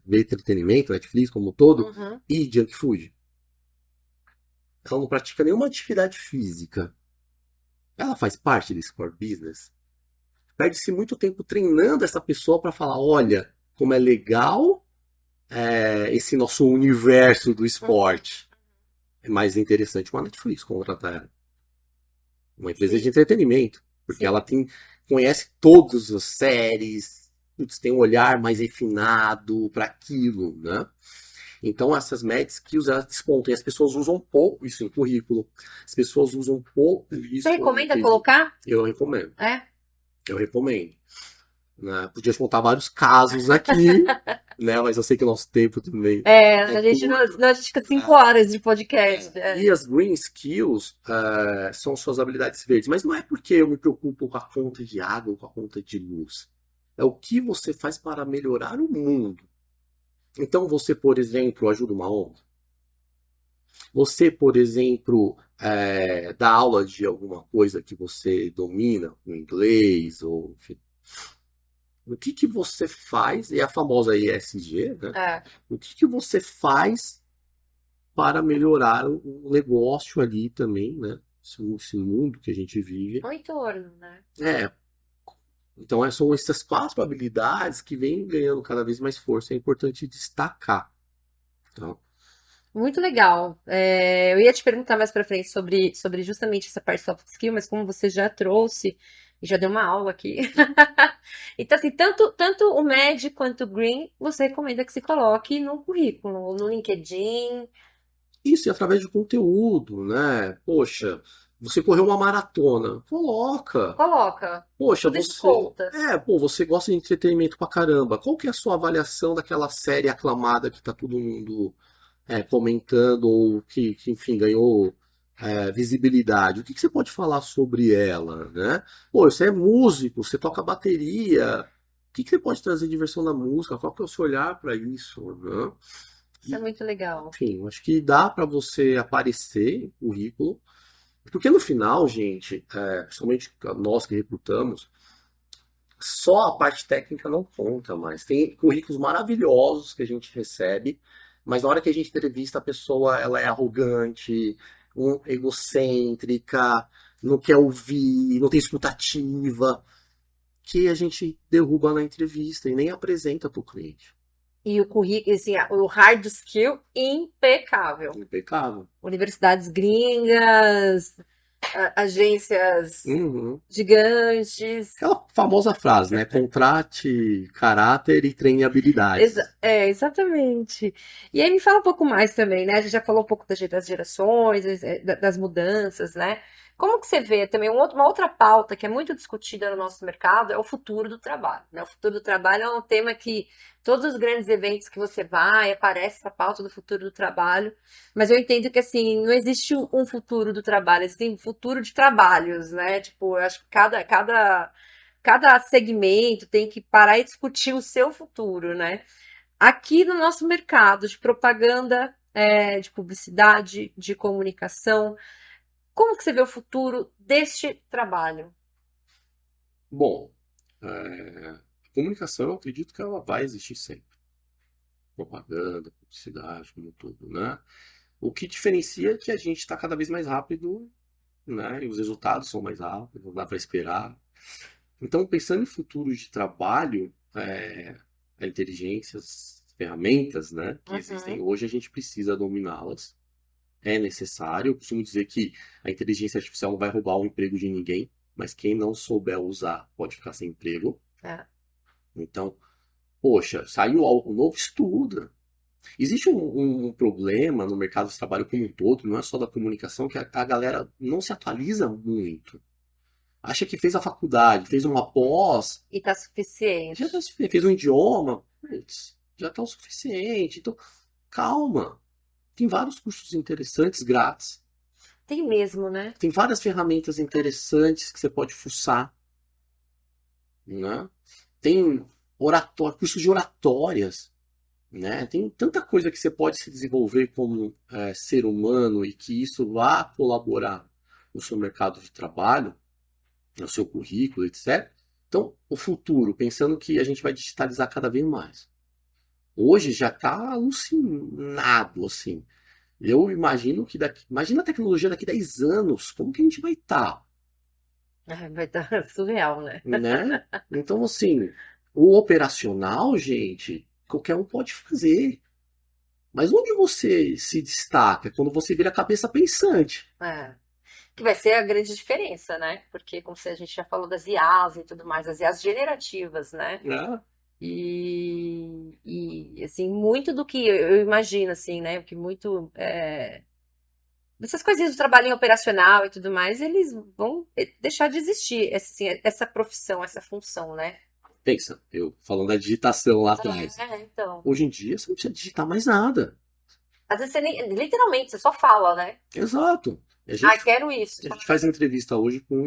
ver entretenimento, Netflix como um todo, Uhum. e junk food. Ela não pratica nenhuma atividade física. Ela faz parte desse core business. Perde-se muito tempo treinando essa pessoa para falar, olha, como é legal esse nosso universo do esporte. É mais interessante uma Netflix contratar ela. Uma empresa de Sim, entretenimento. Porque sim. ela conhece todas as séries, putz, tem um olhar mais refinado para aquilo, né? Então essas médias skills elas despontam. E as pessoas usam pouco isso em currículo. As pessoas usam pouco Você isso em recomenda TD. colocar? Eu recomendo. É? Eu recomendo. Né? Podia contar vários casos aqui, né? Mas eu sei que o nosso tempo também É, é a gente não, curto. senão a gente fica 5 horas de podcast. E as green skills são suas habilidades verdes. Mas não é porque eu me preocupo com a conta de água ou com a conta de luz. É o que você faz para melhorar o mundo. Então você, por exemplo, ajuda uma ONG. Você, por exemplo, dá aula de alguma coisa que você domina, o inglês, ou enfim. O que você faz, e a famosa ESG, né? É, O que você faz para melhorar o negócio ali também, né? Esse mundo que a gente vive. o entorno, né? É, então são essas 4 habilidades que vêm ganhando cada vez mais força. É importante destacar. Tá? Muito legal. É, eu ia te perguntar mais pra frente sobre justamente essa parte soft skill, mas como você já trouxe e já deu uma aula aqui. Então, assim, tanto o MED quanto o Green, você recomenda que se coloque no currículo, no LinkedIn. Isso, e através de conteúdo, né? Poxa, você correu uma maratona, coloca. Coloca. Poxa, Tudo isso você. conta. Você gosta de entretenimento pra caramba. Qual que é a sua avaliação daquela série aclamada que tá todo mundo comentando ou que, enfim, ganhou visibilidade? O que você pode falar sobre ela, né? Pô, você é músico, você toca bateria. O que você pode trazer diversão na música? Qual que é o seu olhar para isso, né? Isso é E, muito legal. enfim, acho que dá para você aparecer no currículo, porque no final, gente, principalmente nós que recrutamos, só a parte técnica não conta mais. Tem currículos maravilhosos que a gente recebe, mas na hora que a gente entrevista a pessoa, ela é arrogante, egocêntrica, não quer ouvir, não tem escutativa, que a gente derruba na entrevista e nem apresenta para o cliente. E o currículo, assim, o hard skill impecável. Impecável. Universidades gringas, agências Uhum. gigantes. Aquela famosa frase, né? Contrate caráter e treine habilidades. Exatamente. E aí me fala um pouco mais também, né? A gente já falou um pouco das gerações, das mudanças, né? Como que você vê também uma outra pauta que é muito discutida no nosso mercado é o futuro do trabalho, né? O futuro do trabalho é um tema que todos os grandes eventos que você vai, aparece essa pauta do futuro do trabalho, mas eu entendo que assim, não existe um futuro do trabalho, existe um futuro de trabalhos, né? Tipo, eu acho que cada segmento tem que parar e discutir o seu futuro, né? Aqui no nosso mercado de propaganda, de publicidade, de comunicação, como que você vê o futuro deste trabalho? Bom, a comunicação, eu acredito que ela vai existir sempre. Propaganda, publicidade, como tudo, né? O que diferencia é que a gente está cada vez mais rápido, né? E os resultados são mais rápidos, não dá para esperar. Então, pensando em futuro de trabalho, a inteligência, as ferramentas, né, que existem Uhum. hoje, a gente precisa dominá-las. É necessário. Eu costumo dizer que a inteligência artificial não vai roubar o emprego de ninguém, mas quem não souber usar pode ficar sem emprego. É. Então, poxa, saiu algo novo, estuda. Existe um problema no mercado de trabalho como um todo, não é só da comunicação, que a galera não se atualiza muito. Acha que fez a faculdade, fez uma pós, E tá suficiente. já tá, fez um idioma, putz, já está o suficiente. Então, calma. Tem vários cursos interessantes grátis. Tem mesmo, né? Tem várias ferramentas interessantes que você pode fuçar, né? tem cursos de oratórias, né? Tem tanta coisa que você pode se desenvolver como ser humano e que isso vá colaborar no seu mercado de trabalho, no seu currículo, etc. Então, o futuro, pensando que a gente vai digitalizar cada vez mais. Hoje já está alucinado, assim. Eu imagino que imagina a tecnologia daqui a 10 anos, como que a gente vai estar, Vai estar surreal, né? né? Então, assim, o operacional, gente, qualquer um pode fazer. Mas onde você se destaca? Quando você vira a cabeça pensante. É. Que vai ser a grande diferença, né? Porque, como a gente já falou das IAs e tudo mais, as IAs generativas, né? Né? Assim, muito do que eu imagino, assim, né? Que muito. Dessas coisinhas do trabalhinho operacional e tudo mais, eles vão deixar de existir, assim, essa profissão, essa função, né? Pensa, eu falando da digitação lá atrás. Então. Hoje em dia você não precisa digitar mais nada. Às vezes você nem, literalmente, você só fala, né? Exato. A Ah, gente, quero isso. a gente faz entrevista hoje com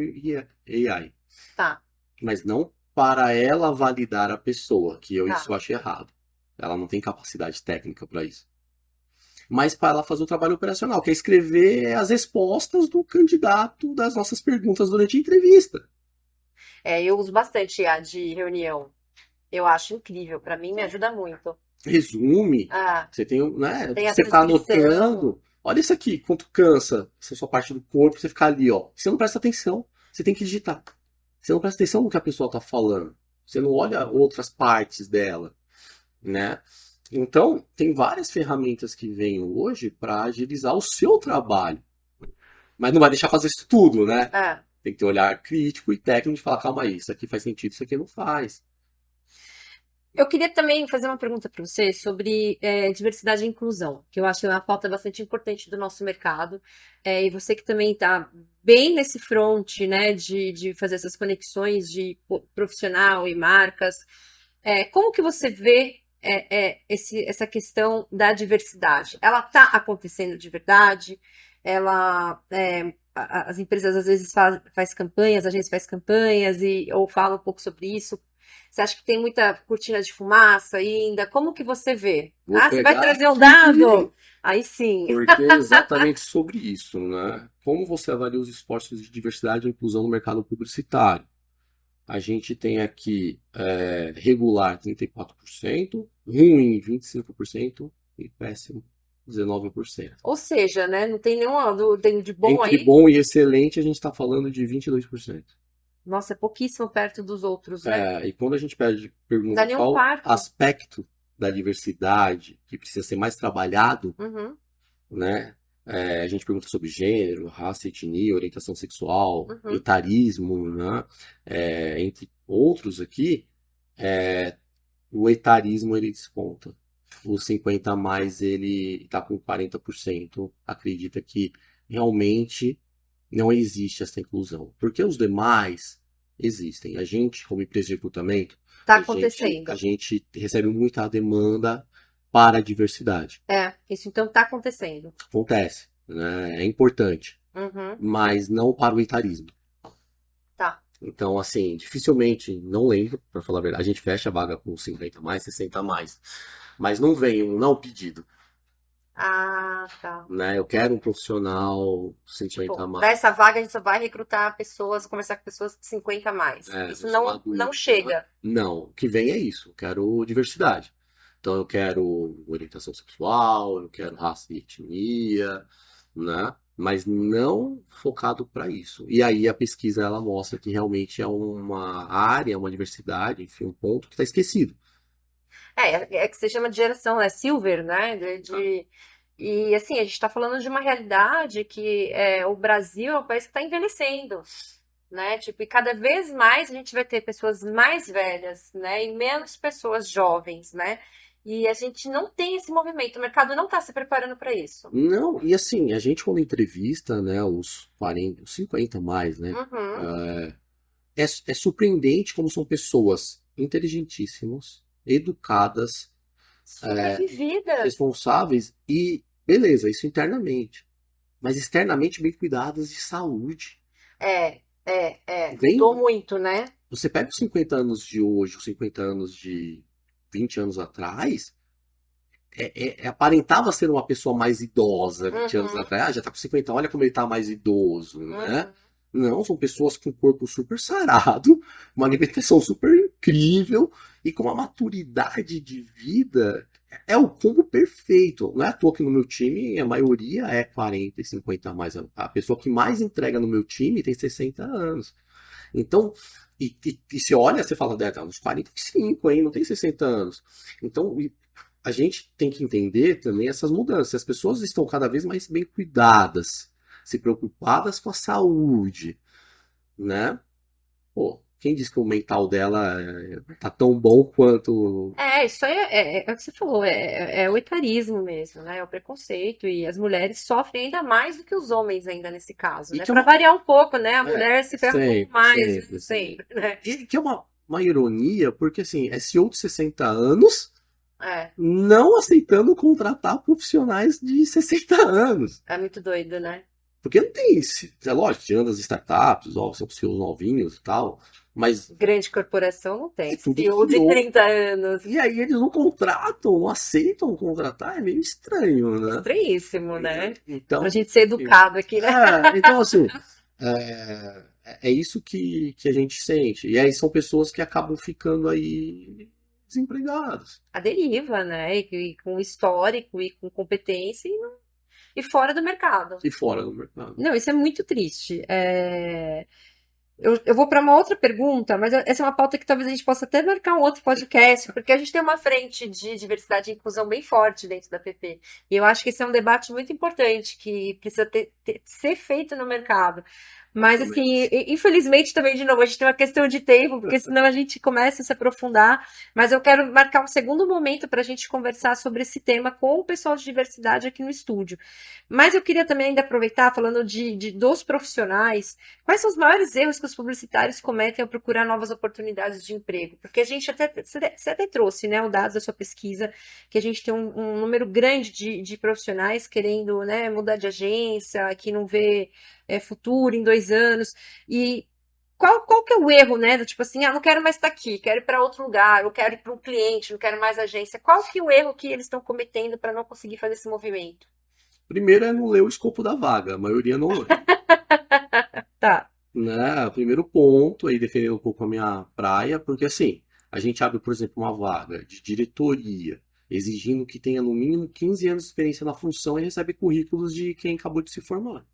AI, Tá, mas não para ela validar a pessoa, que eu isso tá. eu acho errado. Ela não tem capacidade técnica para isso. Mas para ela fazer o trabalho operacional, que é escrever as respostas do candidato das nossas perguntas durante a entrevista. Eu uso bastante a de reunião. Eu acho incrível. Pra mim, me ajuda muito. Resume, Ah, você tem, né? tem a Você tá transcrição. anotando. Olha isso aqui, quanto cansa essa sua parte do corpo, você ficar ali, ó. Você não presta atenção, você tem que digitar. Você não presta atenção no que a pessoa tá falando. Você não olha outras partes dela, né? Então, tem várias ferramentas que vêm hoje para agilizar o seu trabalho. Mas não vai deixar fazer isso tudo, né? Ah. Tem que ter um olhar crítico e técnico de falar, calma aí, isso aqui faz sentido, isso aqui não faz. Eu queria também fazer uma pergunta para você sobre diversidade e inclusão, que eu acho que é uma pauta bastante importante do nosso mercado. E você que também está bem nesse front, né, de fazer essas conexões de profissional e marcas. Como que você vê essa questão da diversidade? Ela está acontecendo de verdade? As empresas às vezes faz campanhas, a agência faz campanhas ou fala um pouco sobre isso. Você acha que tem muita cortina de fumaça ainda? Como que você vê? Vou Você vai pegar trazer um aqui, dado? Aí sim. porque é exatamente sobre isso, né? Como você avalia os esforços de diversidade e inclusão no mercado publicitário? A gente tem aqui regular 34%, ruim 25% e péssimo 19%. Ou seja, né? Não tem tem de bom Entre aí. bom e excelente, a gente está falando de 22%. Nossa, é pouquíssimo perto dos outros, né? E quando a gente Não dá pergunta nem um qual quarto. aspecto da diversidade que precisa ser mais trabalhado, Uhum, né? A gente pergunta sobre gênero, raça, etnia, orientação sexual, uhum. etarismo, né? Entre outros aqui, o etarismo ele desponta. O 50 a mais ele está com 40%, acredita que realmente não existe essa inclusão. Porque os demais existem. A gente, como empresa de recrutamento, Tá a gente, acontecendo. a gente recebe muita demanda para a diversidade. Isso então tá acontecendo. Acontece, né? É importante, Uhum, mas não para o etarismo. tá. Então, assim, dificilmente, não lembro, para falar a verdade, a gente fecha a vaga com 50 a mais, 60 a mais. Mas não vem um não pedido, Ah, tá. né? Eu quero um profissional 50 a Tipo, mais. nessa vaga a gente só vai recrutar pessoas, começar com pessoas de 50 a mais. Isso Um não, chamado não Y, né? chega. Não, o que vem é isso. Eu quero diversidade. Então eu quero orientação sexual, eu quero raça e etnia, né? Mas não focado para isso. E aí a pesquisa ela mostra que realmente é uma área, uma diversidade, enfim, um ponto que está esquecido. É que você chama de geração, é silver, né? E assim, a gente está falando de uma realidade que o Brasil é um país que está envelhecendo, né? Tipo, e cada vez mais a gente vai ter pessoas mais velhas, né? E menos pessoas jovens, né? E a gente não tem esse movimento, o mercado não está se preparando para isso. Não, e assim, a gente quando entrevista, né, os 40, os 50 a mais, né? Uhum. É surpreendente como são pessoas inteligentíssimas, educadas, Sobrevividas. responsáveis e beleza, isso internamente. Mas externamente bem cuidadas de saúde. Mudou Vem, muito, né? você pega os 50 anos de hoje, os 50 anos de 20 anos atrás, aparentava ser uma pessoa mais idosa 20 anos Uhum. atrás. Ah, já tá com 50, olha como ele tá mais idoso, né? Uhum. Não, são pessoas com o corpo super sarado, uma alimentação super incrível e com uma maturidade de vida. É o combo perfeito. Não é à toa que no meu time a maioria é 40 e 50 a mais. A pessoa que mais entrega no meu time tem 60 anos. Então, e você olha, você fala, tá uns 45, hein? Não tem 60 anos. Então, a gente tem que entender também essas mudanças. As pessoas estão cada vez mais bem cuidadas, se preocupadas com a saúde, né? Pô, quem diz que o mental dela tá tão bom quanto. Isso aí é o que você falou, é o etarismo mesmo, né? É o preconceito, e as mulheres sofrem ainda mais do que os homens ainda nesse caso, E né? que é Para uma. variar um pouco, né? A mulher se ferra um pouco Sempre, mais, né? sempre, sempre. Sempre, né? E que é uma ironia, porque assim, é CEO de 60 anos É, não aceitando contratar profissionais de 60 anos. é muito doido, né? Porque não tem. É lógico, tirando as startups, ó, são seus novinhos e tal, mas Grande corporação não é tem. tudo CEO de CEO. 30 anos. E aí eles não contratam, não aceitam contratar, é meio estranho, né? Estranhíssimo, né? Pra Então, gente ser educado aqui, né? então assim, é isso que a gente sente. E aí são pessoas que acabam ficando aí desempregadas A deriva, né? E com histórico e com competência e fora do mercado. e fora do mercado. Não, isso é muito triste. Eu vou para uma outra pergunta, mas essa é uma pauta que talvez a gente possa até marcar um outro podcast, porque a gente tem uma frente de diversidade e inclusão bem forte dentro da PP. E eu acho que esse é um debate muito importante que precisa ser feito no mercado. Mas, Também assim, acho. infelizmente, também, de novo, a gente tem uma questão de tempo, porque senão a gente começa a se aprofundar. Mas eu quero marcar um segundo momento para a gente conversar sobre esse tema com o pessoal de diversidade aqui no estúdio. Mas eu queria também ainda aproveitar, falando dos profissionais. Quais são os maiores erros que os publicitários cometem ao procurar novas oportunidades de emprego? Porque a gente você até trouxe, né, o dado da sua pesquisa, que a gente tem um número grande de profissionais querendo, né, mudar de agência, que não vê futuro em 2 anos. E qual que é o erro, né? Do tipo assim, não quero mais estar aqui, quero ir para outro lugar, ou quero ir para um cliente, não quero mais agência. Qual que é o erro que eles estão cometendo para não conseguir fazer esse movimento? Primeiro é não ler o escopo da vaga, a maioria não lê. Tá. Né? Primeiro ponto, aí defendendo um pouco a minha praia, porque assim, a gente abre, por exemplo, uma vaga de diretoria, exigindo que tenha no mínimo 15 anos de experiência na função e recebe currículos de quem acabou de se formar.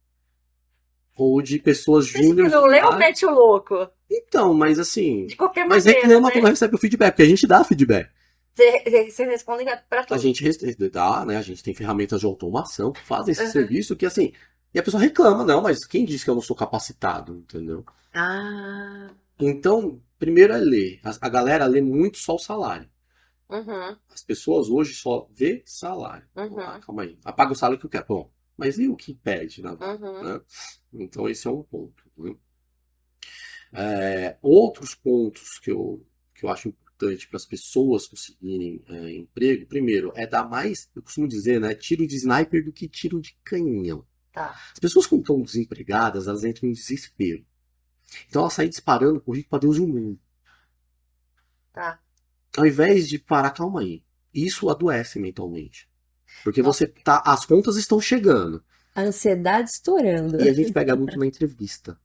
Ou de pessoas Gente que júniores não de lê ou idade. mete o louco? Então, mas assim, De qualquer mas maneira, reclama quando né? recebe o feedback, porque a gente dá feedback. Vocês respondem pra A tudo. gente dá, né? A gente tem ferramentas de automação que fazem esse Uhum. serviço que assim, e a pessoa reclama, não, mas quem disse que eu não sou capacitado, entendeu? Ah, Então, primeiro é ler. A galera lê muito só o salário. uhum, As pessoas hoje só vê salário. Ah, uhum, calma aí. Apaga o salário que eu quero. Bom, mas e o que pede na vaga, uhum. né? Então, esse é um ponto, né? Outros pontos que eu acho importante para as pessoas conseguirem emprego, primeiro, é dar mais, eu costumo dizer, né? Tiro de sniper do que tiro de canhão. Tá, As pessoas quando estão desempregadas, elas entram em desespero. Então elas saem disparando currículo para Deus e o mundo. tá. Ao invés de parar, calma aí. Isso adoece mentalmente. Porque Nossa, você tá. As contas estão chegando. a ansiedade estourando. E a gente pega muito na entrevista.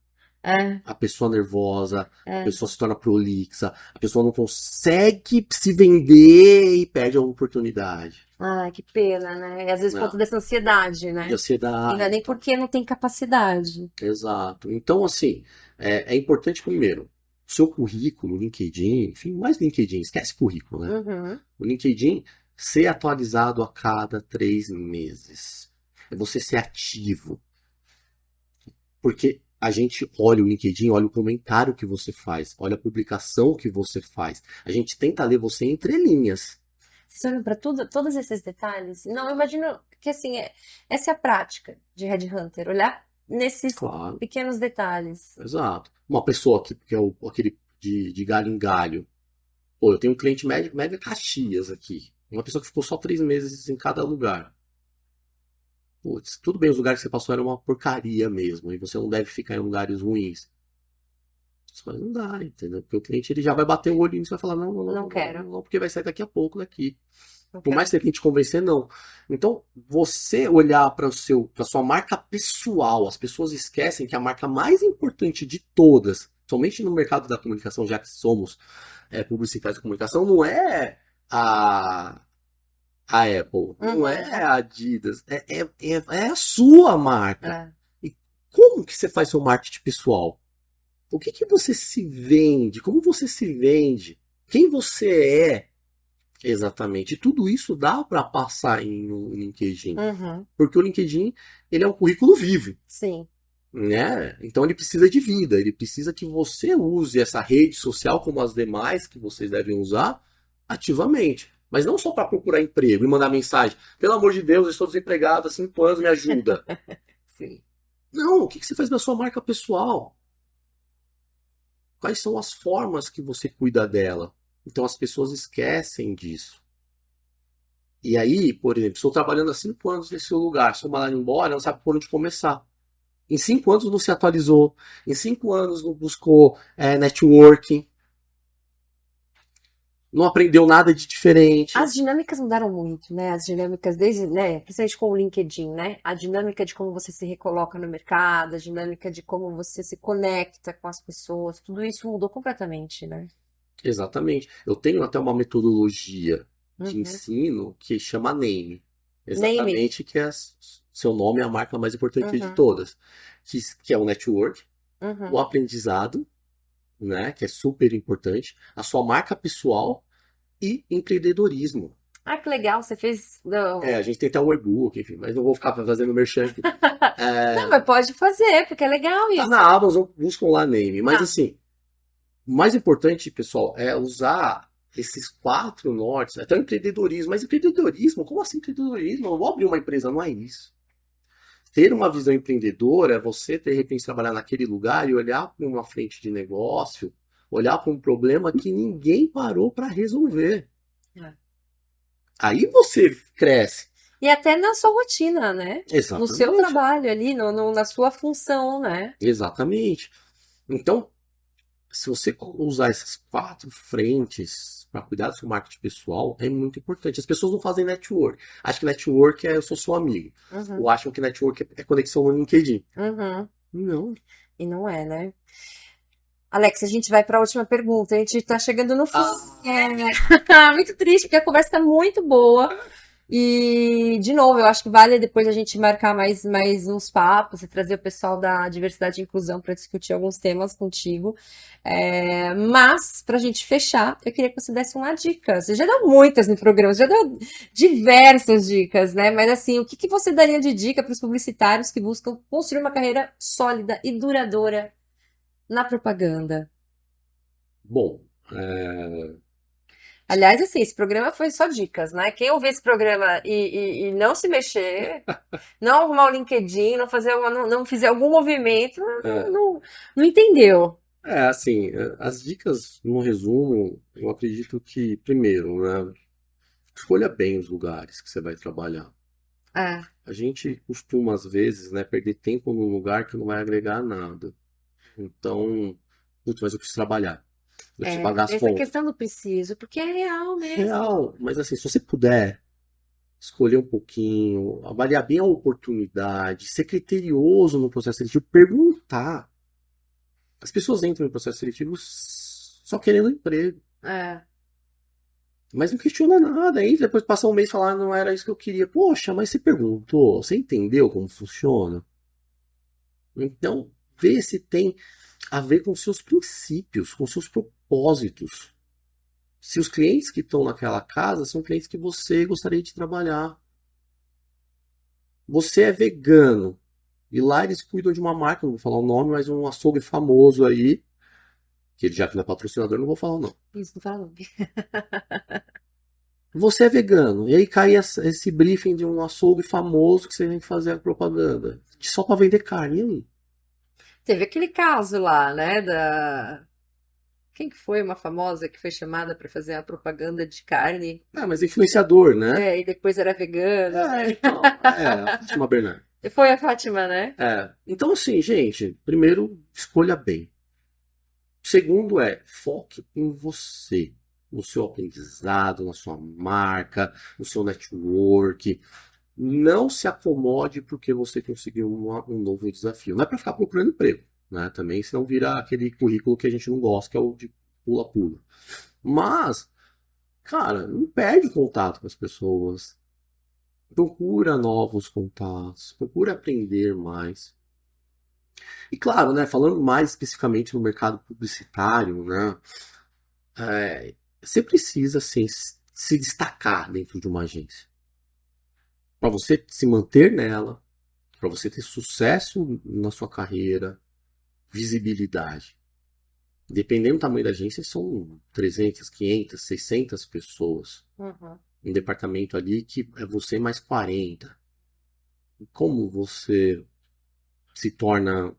É, A pessoa nervosa, a é. pessoa se torna prolixa, a pessoa não consegue se vender e perde a oportunidade. Ai, que pena, né? E às vezes por conta Né? dessa ansiedade, E né? E não é ansiedade. nem porque não tem capacidade. Exato. Então, assim, é importante primeiro. Seu currículo, LinkedIn, enfim, mais LinkedIn, esquece currículo, né? Uhum. O LinkedIn ser atualizado a cada 3 meses. É você ser ativo. Porque a gente olha o LinkedIn, olha o comentário que você faz, olha a publicação que você faz. A gente tenta ler você entre linhas. Vocês olham para tudo, todos esses detalhes? Não, eu imagino que assim, essa é a prática de Headhunter, olhar nesses Claro, pequenos detalhes. exato. Uma pessoa que é aquele de galho em galho. Pô, eu tenho um cliente médio, média Caxias aqui. Uma pessoa que ficou só 3 meses em cada lugar. Putz, tudo bem, os lugares que você passou eram uma porcaria mesmo. E você não deve ficar em lugares ruins. produtos, mas não dá, entendeu? Porque o cliente ele já vai bater o olho nisso e vai falar, não, não, não, Não quero. não, porque vai sair daqui a pouco daqui. Não Por quero. mais que você tente convencer, não. Então, você olhar para sua marca pessoal, as pessoas esquecem que a marca mais importante de todas, somente no mercado da comunicação, já que somos publicitários de comunicação, não é a Apple, não é a Adidas, é a sua marca. E como que você faz seu marketing pessoal? O que que você se vende? Como você se vende? Quem você é? Exatamente. E tudo isso dá para passar em um LinkedIn. Porque o LinkedIn, ele é um currículo vivo. Sim. Né? Então ele precisa de vida, ele precisa que você use essa rede social como as demais que vocês devem usar ativamente. Mas não só para procurar emprego e mandar mensagem. Pelo amor de Deus, eu estou desempregado há 5 anos, me ajuda. Sim. Não, o que você faz na sua marca pessoal? Quais são as formas que você cuida dela? Então as pessoas esquecem disso. E aí, por exemplo, estou trabalhando há 5 anos nesse lugar, sou mandado embora, não sabe por onde começar. Em 5 anos não se atualizou, em 5 anos não buscou networking, não aprendeu nada de diferente. As dinâmicas mudaram muito, né? As dinâmicas desde, né? Principalmente com o LinkedIn, né? A dinâmica de como você se recoloca no mercado, a dinâmica de como você se conecta com as pessoas, tudo isso mudou completamente, né? Exatamente. Eu tenho até uma metodologia de ensino que chama Name. Exatamente, que é seu nome é a marca mais importante de todas. Que é o network, o aprendizado, né? Que é super importante, a sua marca pessoal e empreendedorismo. Ah, que legal, você fez. Não. A gente tem até um e-book, enfim, mas não vou ficar fazendo merchan aqui. Não, mas pode fazer, porque é legal isso. Tá na Amazon, buscam lá Name. Mas assim, o mais importante, pessoal, é usar esses 4 nortes, até o empreendedorismo. Mas empreendedorismo, como assim empreendedorismo? Eu vou abrir uma empresa, não é isso. Ter uma visão empreendedora é você, de repente, trabalhar naquele lugar e olhar para uma frente de negócio, olhar para um problema que ninguém parou para resolver. Aí você cresce. E até na sua rotina, né? Exatamente. No seu trabalho ali, na sua função, né? Exatamente. Então, se você usar essas 4 frentes para cuidar do seu marketing pessoal, é muito importante. As pessoas não fazem network. Acham que network é eu sou seu amigo. Ou acham que network é conexão no LinkedIn. Não. E não é, né? Alex, a gente vai para a última pergunta. A gente está chegando no fim. Muito triste, porque a conversa está muito boa. E, de novo, eu acho que vale depois a gente marcar mais uns papos e trazer o pessoal da diversidade e inclusão para discutir alguns temas contigo. Mas, para a gente fechar, eu queria que você desse uma dica. Você já deu muitas no programa, já deu diversas dicas, né? Mas, assim, o que você daria de dica para os publicitários que buscam construir uma carreira sólida e duradoura na propaganda? Bom, Aliás, assim, esse programa foi só dicas, né? Quem ouvir esse programa e não se mexer, não arrumar o LinkedIn, não fizer algum movimento, não entendeu. assim, as dicas, no resumo, eu acredito que, primeiro, né, escolha bem os lugares que você vai trabalhar. A gente costuma, às vezes, né, perder tempo num lugar que não vai agregar nada. Então, putz, mas eu preciso trabalhar. Eu preciso pagar as Essa contas. questão do preciso, porque é real mesmo. Real, mas assim, se você puder escolher um pouquinho, avaliar bem a oportunidade, ser criterioso no processo seletivo, perguntar. As pessoas entram no processo seletivo só querendo emprego. Mas não questiona nada, aí depois passa um mês e fala, ah, não era isso que eu queria. Poxa, mas você perguntou, você entendeu como funciona? Então, vê se tem a ver com seus princípios, com seus propósitos. Se os clientes que estão naquela casa são clientes que você gostaria de trabalhar. Você é vegano. E lá eles cuidam de uma marca, não vou falar o nome, mas um açougue famoso aí. Que já que não é patrocinador, não vou falar não. Isso, não fala não. Você é vegano. E aí cai esse briefing de um açougue famoso que você tem que fazer a propaganda. Só para vender carne. E aí? Teve aquele caso lá, né, Quem que foi uma famosa que foi chamada para fazer a propaganda de carne? Mas influenciador, né? E depois era vegana. Então, a Fátima Bernardes. Foi a Fátima, né? Então, assim, gente, primeiro, escolha bem. Segundo foque em você, no seu aprendizado, na sua marca, no seu network. Não se acomode porque você conseguiu um novo desafio. Não é para ficar procurando emprego, né? Também, senão vira aquele currículo que a gente não gosta, que é o de pula-pula. Mas, cara, não perde contato com as pessoas. Procura novos contatos, procura aprender mais. E claro, né, falando mais especificamente no mercado publicitário, né, você precisa assim, se destacar dentro de uma agência. Para você se manter nela, para você ter sucesso na sua carreira, visibilidade. Dependendo do tamanho da agência, são 300, 500, 600 pessoas. Uhum. Um departamento ali que é você mais 40. Como você se torna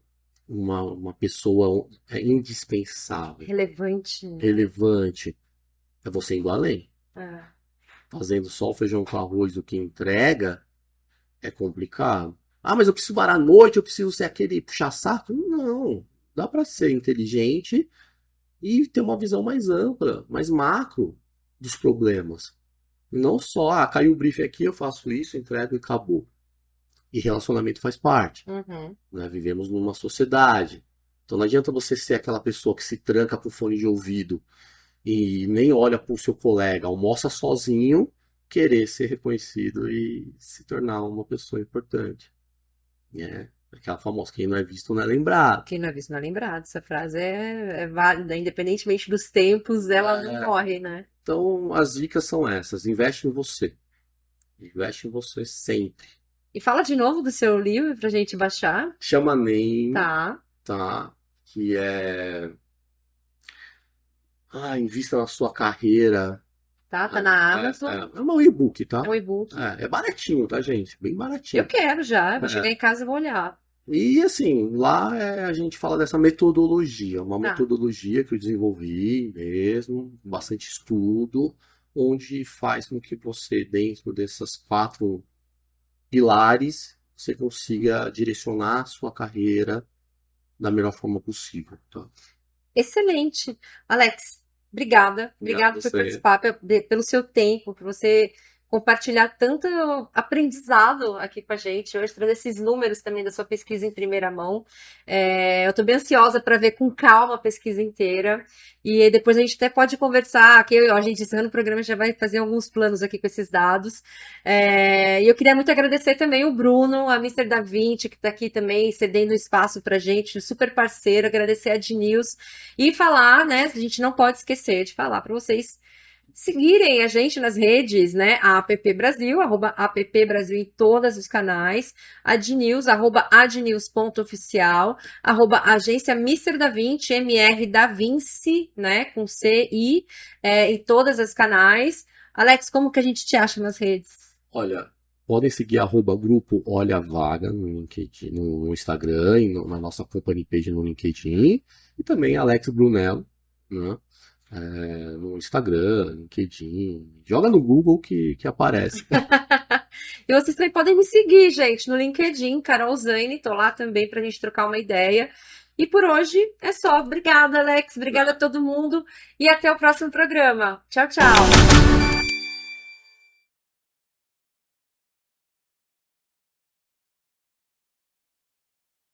uma pessoa indispensável, Relevante. relevante? É você indo além. É. Fazendo só o feijão com arroz do que entrega é complicado. Ah, mas eu preciso parar à noite, eu preciso ser aquele puxa-saco? Não. Dá para ser inteligente e ter uma visão mais ampla, mais macro dos problemas. E não só, caiu o brief aqui, eu faço isso, entrego e acabou. E relacionamento faz parte. Uhum. Né? Vivemos numa sociedade. Então não adianta você ser aquela pessoa que se tranca com fone de ouvido e nem olha para o seu colega, almoça sozinho, querer ser reconhecido e se tornar uma pessoa importante. Né? Aquela famosa, quem não é visto não é lembrado. Quem não é visto não é lembrado. Essa frase é válida, independentemente dos tempos, ela não morre, né? Então as dicas são essas, investe em você. Investe em você sempre. E fala de novo do seu livro pra gente baixar. Chama Name, Tá. tá? Que invista na sua carreira. Tá na Amazon. É um e-book, tá? É um e-book. É baratinho, tá, gente? Bem baratinho. Eu quero já. Vou chegar em casa e vou olhar. E assim, lá a gente fala dessa metodologia, uma Tá. metodologia que eu desenvolvi mesmo, bastante estudo, onde faz com que você, dentro dessas 4 pilares, você consiga direcionar a sua carreira da melhor forma possível, tá? Excelente. Alex, obrigada. Obrigada por você. participar, pelo seu tempo, por você compartilhar tanto aprendizado aqui com a gente hoje, trazer esses números também da sua pesquisa em primeira mão. Eu estou bem ansiosa para ver com calma a pesquisa inteira. E aí depois a gente até pode conversar, aqui a gente encerrando o programa já vai fazer alguns planos aqui com esses dados. E eu queria muito agradecer também o Bruno, a Mister Da Vinci, que está aqui também cedendo espaço para a gente, super parceiro, agradecer a Dnews e falar, né, a gente não pode esquecer de falar para vocês seguirem a gente nas redes, né? A App Brasil, @App Brasil em todos os canais, a Dnews, @adnews.oficial, agência Mister Da Vinci, MR Da Vinci, né? Com CI, em todas as canais. Alex, como que a gente te acha nas redes? Olha, podem seguir @grupo Olha a Vaga no LinkedIn, no Instagram e na nossa company page no LinkedIn. E também Alex Brunello, né? No Instagram, LinkedIn. Joga no Google que aparece. E vocês também podem me seguir, gente, no LinkedIn, Carol Zane, tô lá também pra gente trocar uma ideia. E por hoje é só. Obrigada, Alex. Obrigada a todo mundo. E até o próximo programa. Tchau, tchau.